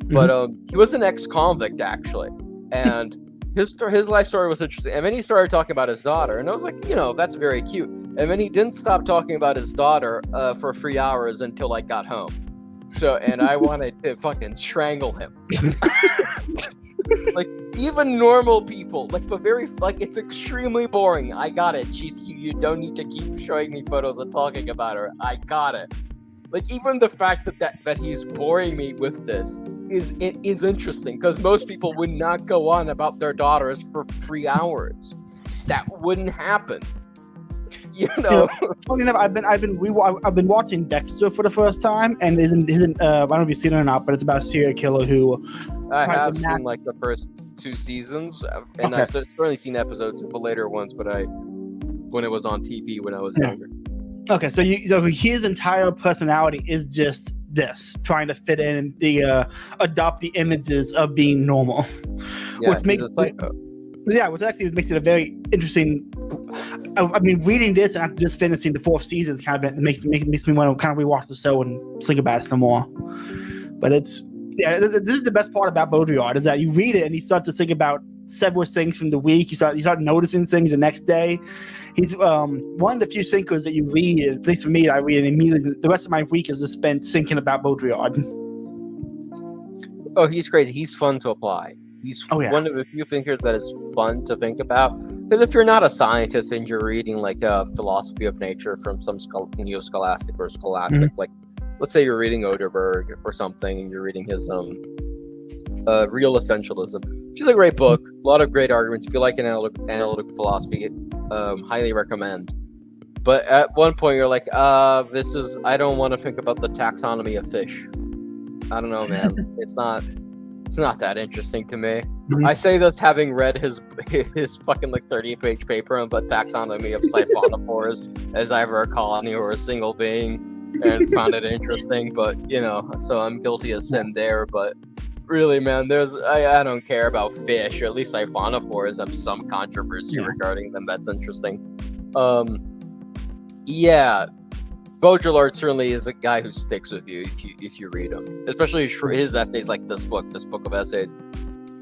But he was an ex-convict actually, and his life story was interesting. And then he started talking about his daughter, and I was like, you know, that's very cute. And then he didn't stop talking about his daughter for 3 hours until I got home. So, and I wanted to fucking strangle him. Like, even normal people, like, it's extremely boring. I got it. You don't need to keep showing me photos and talking about her. I got it. Like, even the fact that he's boring me with this is interesting, because most people would not go on about their daughters for 3 hours. That wouldn't happen. You know, funny enough, I've been watching Dexter for the first time, and isn't I don't know if you've seen it or not, but it's about a serial killer who. I have seen like the first 2 seasons, and I've certainly seen episodes of the later ones, but when it was on TV when I was younger. Okay, so his entire personality is just this, trying to fit in and adopt the images of being normal. Yeah, he's a psycho. Yeah, which actually makes it a very interesting. I mean, reading this and after just finishing the 4th season, it's kind of makes me want to kind of rewatch the show and think about it some more. But this is the best part about Baudrillard, is that you read it and you start to think about several things from the week. You start noticing things the next day. He's one of the few thinkers that you read, at least for me, I read it immediately. The rest of my week is just spent thinking about Baudrillard. Oh, he's crazy. He's fun to apply. He's one of the few thinkers that is fun to think about. Because if you're not a scientist and you're reading like a philosophy of nature from some neo-scholastic or scholastic, like let's say you're reading Oderberg or something, and you're reading his Real Essentialism, which is a great book, a lot of great arguments. If you like analytic philosophy, highly recommend. But at one point you're like, I don't want to think about the taxonomy of fish. I don't know, man. It's not that interesting to me. I say this having read his fucking like 30-page paper on the taxonomy of siphonophores as either a colony or a single being, and found it interesting. But you know, so I'm guilty of sin there. But really, man, I don't care about fish, or at least siphonophores have some controversy regarding them. That's interesting. Yeah. Baudrillard certainly is a guy who sticks with you if you read him, especially his essays like this book of essays.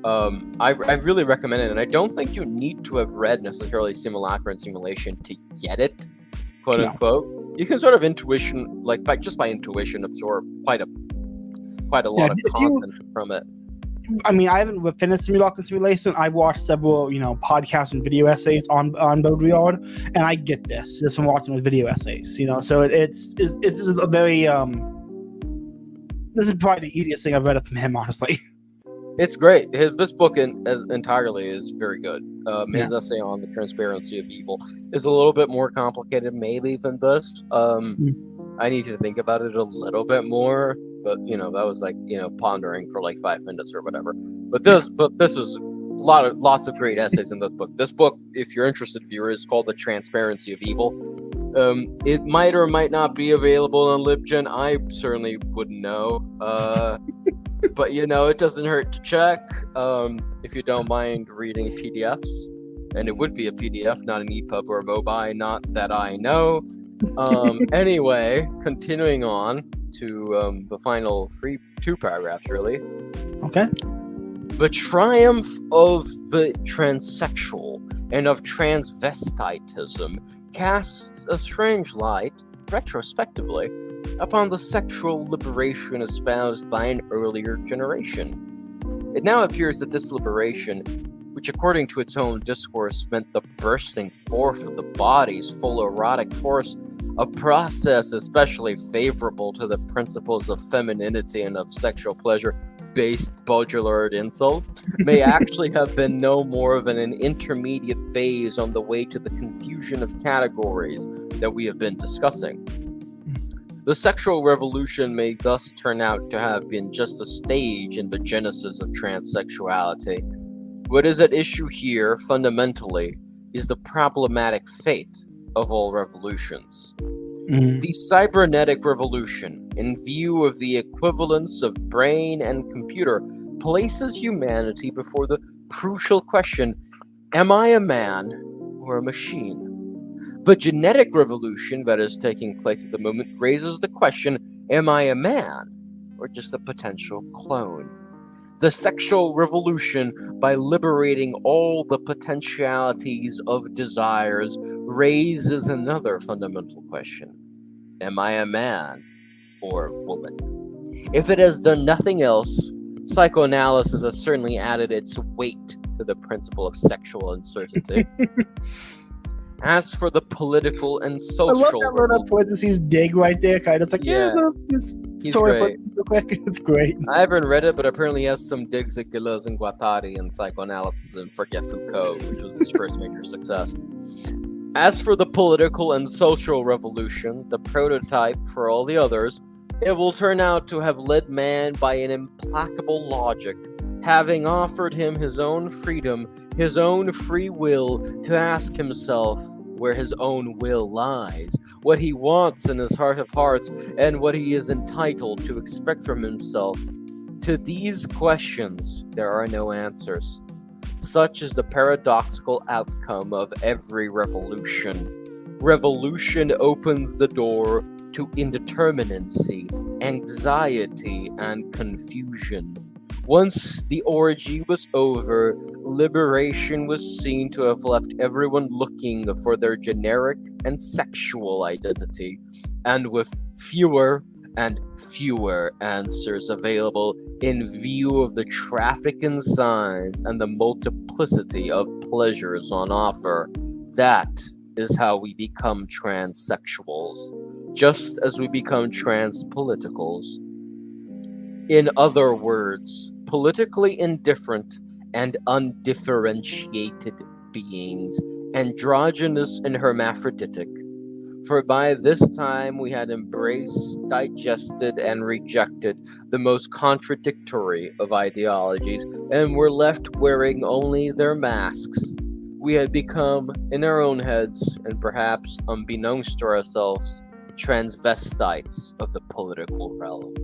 I really recommend it, and I don't think you need to have read necessarily Simulacrum and Simulation to get it, quote unquote. You can sort of intuition, like by intuition, absorb quite a lot of content from it. I mean, I haven't finished Simulacrum and Simulation. I've watched several, podcasts and video essays on Baudrillard, and I get this just from watching those video essays. So it's a very this is probably the easiest thing I've read from him, honestly. It's great. This book entirely is very good. His essay on the transparency of evil is a little bit more complicated, maybe, than this. I need to think about it a little bit more. But that was like pondering for like 5 minutes or whatever. But this is lots of great essays in this book. This book, if you're interested, viewer, is called The Transparency of Evil. It might or might not be available on LibGen. I certainly wouldn't know. But it doesn't hurt to check. If you don't mind reading PDFs, and it would be a PDF, not an EPUB or a MOBI, not that I know. Anyway, continuing on to the final 2 paragraphs, really. Okay. The triumph of the transsexual and of transvestitism casts a strange light, retrospectively, upon the sexual liberation espoused by an earlier generation. It now appears that this liberation, which according to its own discourse meant the bursting forth of the body's full erotic force, a process especially favorable to the principles of femininity and of sexual pleasure-based Baudrillard insult, may actually have been no more than an intermediate phase on the way to the confusion of categories that we have been discussing. The sexual revolution may thus turn out to have been just a stage in the genesis of transsexuality. What is at issue here, fundamentally, is the problematic fate of all revolutions. The cybernetic revolution, in view of the equivalence of brain and computer, places humanity before the crucial question, am I a man or a machine? The genetic revolution that is taking place at the moment raises the question, am I a man or just a potential clone? The sexual revolution, by liberating all the potentialities of desires, raises another fundamental question. Am I a man or woman? If it has done nothing else, psychoanalysis has certainly added its weight to the principle of sexual uncertainty. As for the political and social... I love that little parentheses dig right there, kind of like, he's sorry, great. real quick. It's great. I haven't read it, but apparently he has some digs at Deleuze and Guattari and psychoanalysis and forget Foucault, which was his first major success. As for the political and social revolution, the prototype for all the others, it will turn out to have led man by an implacable logic, having offered him his own freedom, his own free will, to ask himself where his own will lies, what he wants in his heart of hearts, and what he is entitled to expect from himself. To these questions, there are no answers. Such is the paradoxical outcome of every revolution. Revolution opens the door to indeterminacy, anxiety, and confusion. Once the orgy was over, liberation was seen to have left everyone looking for their generic and sexual identity, and with fewer and fewer answers available in view of the traffic in signs and the multiplicity of pleasures on offer. That is how we become transsexuals, just as we become transpoliticals. In other words, politically indifferent and undifferentiated beings, androgynous and hermaphroditic. For by this time we had embraced, digested, and rejected the most contradictory of ideologies, and were left wearing only their masks. We had become, in our own heads, and perhaps unbeknownst to ourselves, transvestites of the political realm.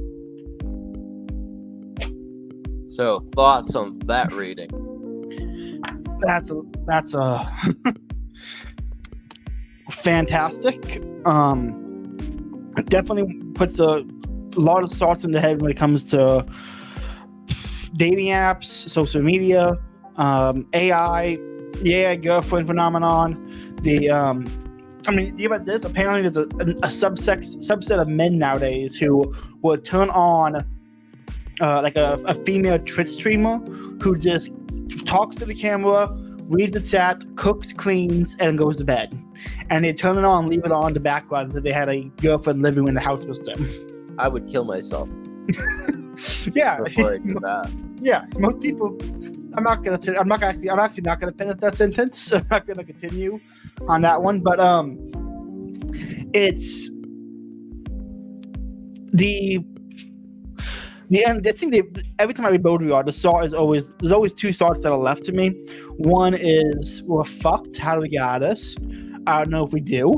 So, thoughts on that reading? That's a fantastic. It definitely puts a lot of thoughts in the head when it comes to dating apps, social media, AI, girlfriend phenomenon. Think about this. Apparently, there's a subset of men nowadays who will turn on like a female Twitch streamer who just talks to the camera, reads the chat, cooks, cleans, and goes to bed. And they turn it on and leave it on in the background as they had a girlfriend living in the house with them. I would kill myself. Yeah. Before I do that. Yeah, most people. I'm actually not gonna finish that sentence. I'm not gonna continue on that one, but it's the end. I think every time I read Baudrillard, there's always two thoughts that are left to me. One is, we're fucked. How do we get out of this? I don't know if we do.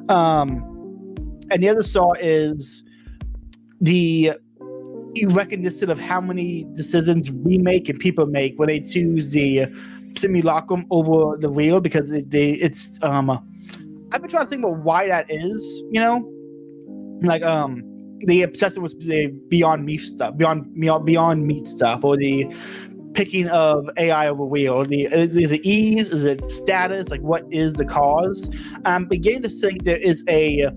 And the other thought is the recognition of how many decisions we make and people make when they choose the simulacrum over the real, because it's I've been trying to think about why that is, like the obsession with the beyond meat stuff, or the picking of AI over real. Is it ease? Is it status? Like, what is the cause? I'm beginning to think there is a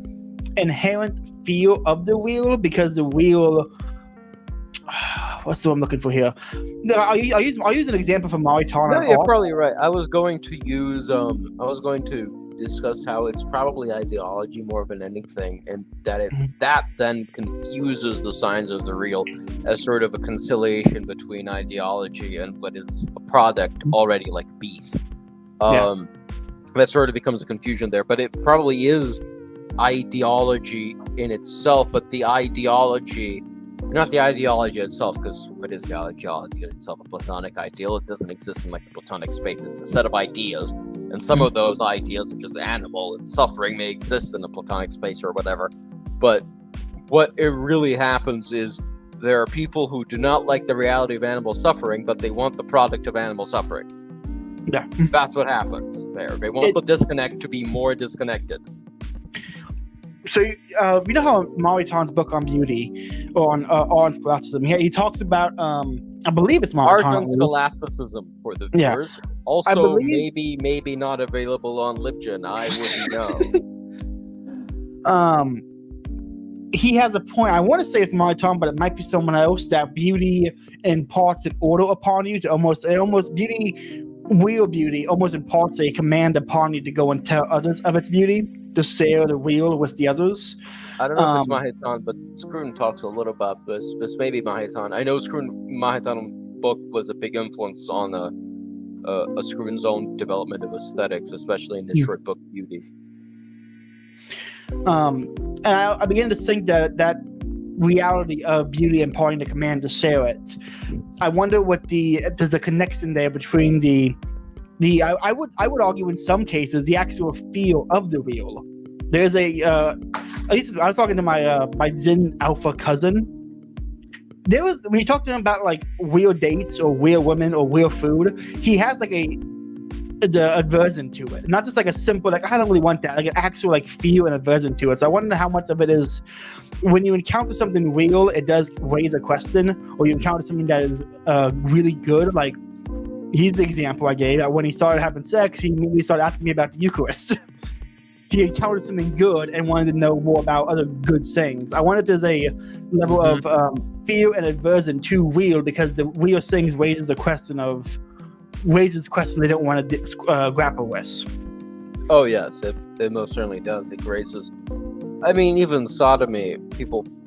inherent fear of the real, because the real. What's the one I'm looking for here? I'll use an example from Mariton. No, you're probably right. I was going to discuss how it's probably ideology more than anything, and that then confuses the signs of the real as sort of a conciliation between ideology and what is a product already like beef. That sort of becomes a confusion there, but it probably is ideology in itself, but the ideology. Not the ideology itself, because what is the ideology itself? A platonic ideal? It doesn't exist in like a platonic space. It's a set of ideas, and some of those ideas are just animal, and suffering may exist in a platonic space or whatever. But what it really happens is There are people who do not like the reality of animal suffering, but they want the product of animal suffering. Yeah. That's what happens there. They want the disconnect to be more disconnected. So, you know how Mariton's book on beauty, or on scholasticism, he talks about, I believe it's Art Mariton. and scholasticism for the Yeah. viewers. Also, believe- maybe not available on Libgen. I wouldn't know. He has a point. I want to say it's Mariton, but it might be someone else. That beauty imparts an order upon you to almost beauty, real beauty, almost imparts a command upon you to go and tell others of its beauty, to share the real with the others. I don't know if it's Mahitan, but Scruton talks a little about this. This may be Mahitan. I know Mahitan book was a big influence on a Scruton's own development of aesthetics, especially in his short book Beauty. And I begin to think that reality of beauty imparting the command to share it. I wonder what there's a connection there between I would argue in some cases the actual feel of the real. There's at least I was talking to my Zen Alpha cousin. There was, when you talk to him about like real dates or real women or real food, he has like the aversion to it, not just like a simple like I don't really want that, like an actual like feel and aversion to it. So I wonder how much of it is when you encounter something real, it does raise a question, or you encounter something that is really good. Like he's the example I gave. When he started having sex, he immediately started asking me about the Eucharist. He encountered something good and wanted to know more about other good things. I wonder if there's a level of fear and aversion to real, because the real things raises questions they don't want to grapple with. Oh yes, it most certainly does. It raises. I mean, even sodomy,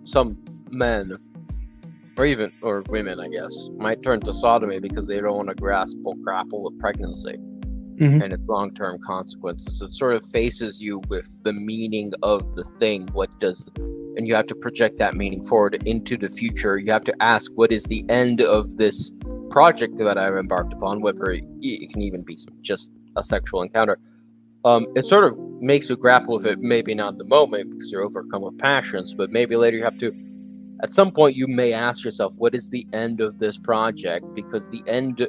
some men, or women, I guess, might turn to sodomy because they don't want to grapple with pregnancy and its long-term consequences. It sort of faces you with the meaning of the thing. And you have to project that meaning forward into the future. You have to ask, what is the end of this project that I've embarked upon, whether it can even be just a sexual encounter. It sort of makes you grapple with it, maybe not in the moment because you're overcome with passions, but maybe later you have to, at some point you may ask yourself, what is the end of this project? Because the end,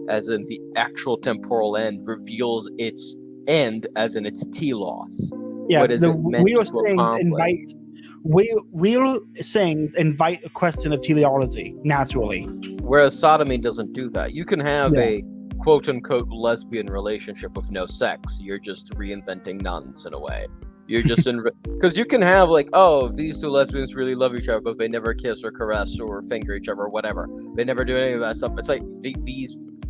as in the actual temporal end, reveals its end, as in its telos. Yeah, what is the it meant real to things accomplish? real things invite a question of teleology naturally. Whereas sodomy doesn't do that. You can have a quote-unquote lesbian relationship with no sex. You're just reinventing nuns in a way. You're just because you can have like, oh, these two lesbians really love each other, but they never kiss or caress or finger each other or whatever. They never do any of that stuff. It's like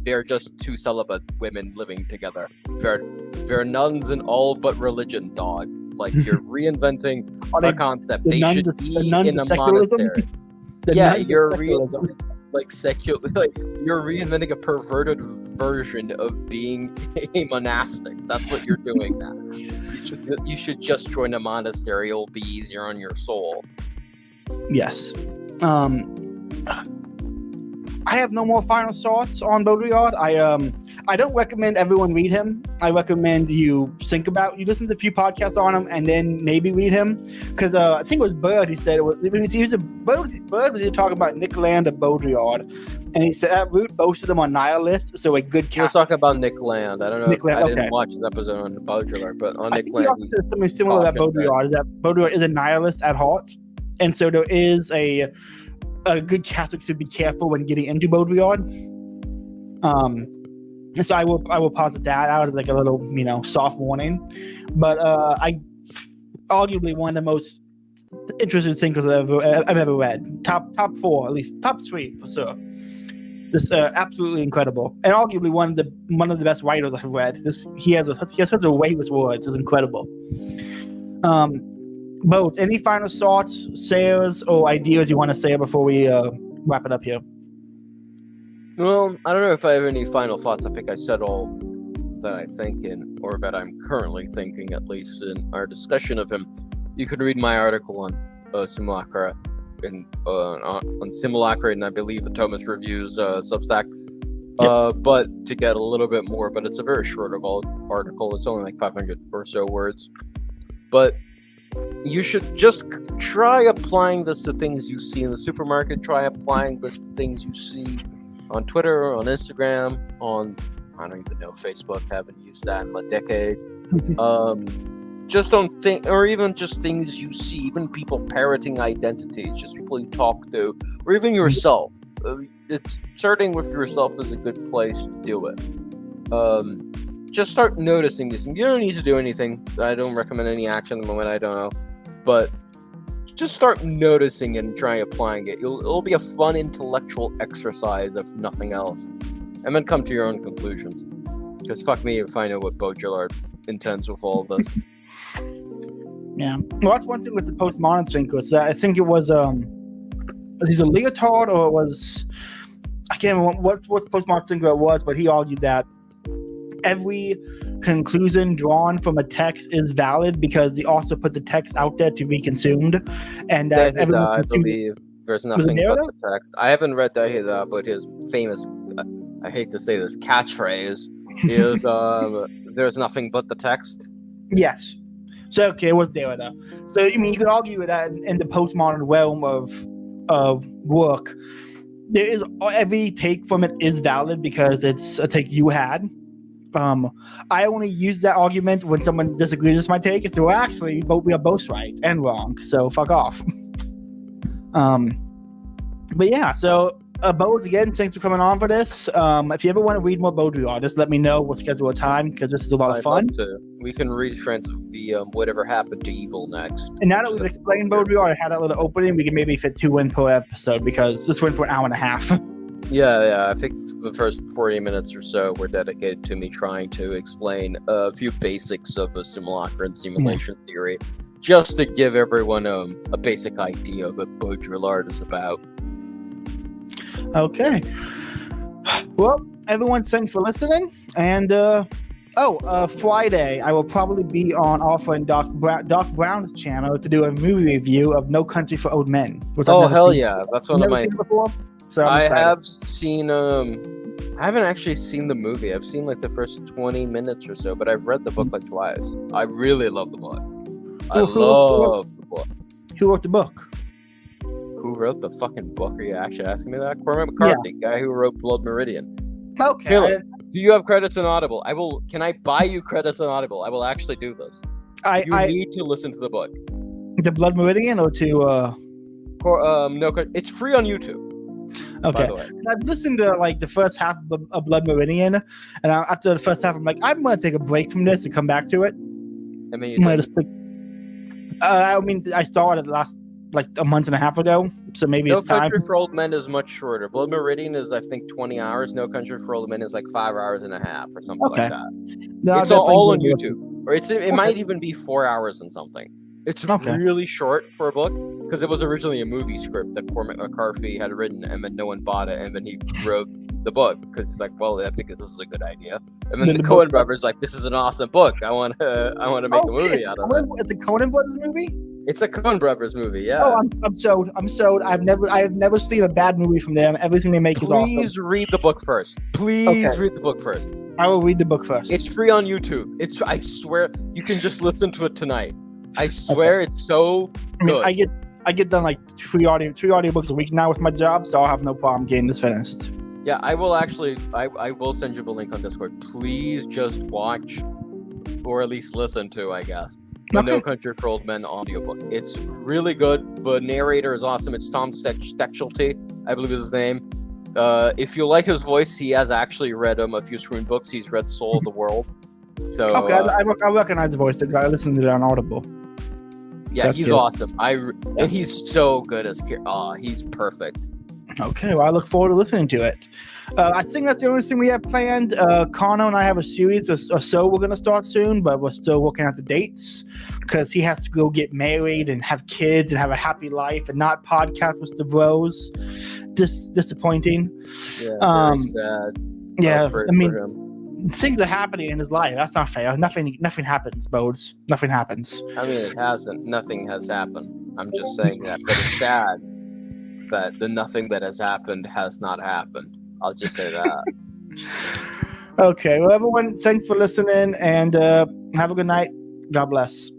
they're just two celibate women living together. They're nuns in all but religion, dog. Like, you're reinventing a concept. They should be in a monastery. You're you're reinventing a perverted version of being a monastic. That's what you're doing now. You should just join a monastery. It'll be easier on your soul. Yes. I have no more final thoughts on Baudrillard. I don't recommend everyone read him. I recommend you listen to a few podcasts on him and then maybe read him. Because I think it was Bird, he said Bird was talking about Nick Land of Baudrillard. And he said that Root boasted him on Nihilist, so a good He was talking about Nick Land. I don't know. I didn't watch his episode on Baudrillard, but on Nick Land. He said something similar about Baudrillard, is that Baudrillard is a nihilist at heart. And so there is a good Catholic should be careful when getting into Baudrillard. So I will posit that out as like a little, soft warning. But I arguably one of the most interesting thinkers I've ever read. Top 4, at least top 3 for sure. Just absolutely incredible, and arguably one of the best writers I've read. He has such a way with words. It's incredible. Boats, any final thoughts, sayers, or ideas you want to say before we wrap it up here? Well, I don't know if I have any final thoughts. I think I said all that I think or that I'm currently thinking, at least in our discussion of him. You could read my article on Simulacra on Simulacra, and I believe the Thomas Reviews Substack. But to get a little bit more, but it's a very short article. It's only like 500 or so words. But you should just try applying this to things you see in the supermarket. Try applying this to things you see on Twitter, on Instagram, on, I don't even know, Facebook. Haven't used that in a decade. Just don't think, or even just things you see, even people parroting identities, just people you talk to, or even yourself. It's starting with yourself is a good place to do it. Just start noticing this. You don't need to do anything. I don't recommend any action at the moment. I don't know, but just start noticing it and try applying it. It'll be a fun intellectual exercise, if nothing else, and then come to your own conclusions. Because fuck me if I know what Baudrillard intends with all of this. Yeah. Well, that's one thing with the postmodern thing, was that I think it was either Leotard or it was, I can't remember what postmodern thinker it was, but he argued that every conclusion drawn from a text is valid because they also put the text out there to be consumed, and that I believe there's nothing but the text. I haven't read Dahida, but his famous, I hate to say this, catchphrase is there's nothing but the text. Yes. So okay, it was Derrida. So I mean, you could argue that in the postmodern realm of work, there is every take from it is valid because it's a take you had. I only use that argument when someone disagrees with my take and say, well, actually, we are both right and wrong, so fuck off. But yeah, so Bodes, again, thanks for coming on for this. If you ever want to read more Baudrillard, just let me know. We'll schedule a time because this is a lot of fun. We can read Trends of the Whatever Happened to Evil next. And now that we've explained Baudrillard, I had that little opening, we can maybe fit 2 in per episode because this went for an hour and a half. Yeah, I think the first 40 minutes or so were dedicated to me trying to explain a few basics of the simulacrum and simulation theory, just to give everyone a basic idea of what Baudrillard is about. Okay. Well, everyone, thanks for listening. And Friday, I will probably be on our friend Doc Brown's channel to do a movie review of No Country for Old Men. Oh, hell yeah. That's one of my... So I have seen, I haven't actually seen the movie. I've seen like the first 20 minutes or so, but I've read the book like twice. I really love the book. I love the book. Who wrote the book? Who wrote the fucking book? Are you actually asking me that? Cormac McCarthy, guy who wrote Blood Meridian. Okay. Do you have credits on Audible? Can I buy you credits on Audible? I will actually do this. You need to listen to the book. The Blood Meridian or to no, it's free on YouTube. Okay. I've listened to like the first half of Blood Meridian, and after the first half, I'm like, I'm gonna take a break from this and come back to it. I mean, I started last like a month and a half ago, so maybe it's time. No Country for Old Men is much shorter. Blood Meridian is, I think, 20 hours. No Country for Old Men is like 5 hours and a half or something like that. No, it's all on YouTube, or it might even be 4 hours and something. It's really short for a book because it was originally a movie script that Cormac McCarthy had written, and then no one bought it, and then he wrote the book because he's like, well, I think this is a good idea. And then the Coen brothers like, this is an awesome book. I want to make a movie out of it. It's a Coen brothers movie. It's a Coen brothers movie, yeah. Oh, I'm sold. I have never seen a bad movie from them. Everything they make is awesome. Please read the book first. Read the book first. I will read the book first. It's free on YouTube. I swear, you can just listen to it tonight. I swear it's so good. I get done like three audiobooks a week now with my job, so I'll have no problem getting this finished. Yeah, I will actually. I will send you the link on Discord. Please just watch, or at least listen to, I guess, the No Country for Old Men audiobook. It's really good. The narrator is awesome. It's Tom Stechelty, I believe is his name. If you like his voice, he has actually read a few Swoon books. He's read Soul of the World. So I recognize the voice. I listened to it on Audible. Yeah, he's awesome. And he's so good as he's perfect. Okay, well, I look forward to listening to it. I think that's the only thing we have planned. Connor and I have a series or so we're going to start soon, but we're still working out the dates because he has to go get married and have kids and have a happy life and not podcast with the bros. Disappointing. Yeah, very sad. Yeah, for him. Things are happening in his life. That's not fair. Nothing happens, Bodes. Nothing happens. I mean, it hasn't. Nothing has happened. I'm just saying that. But it's sad that the nothing that has happened has not happened. I'll just say that. Okay. Well, everyone, thanks for listening, and have a good night. God bless.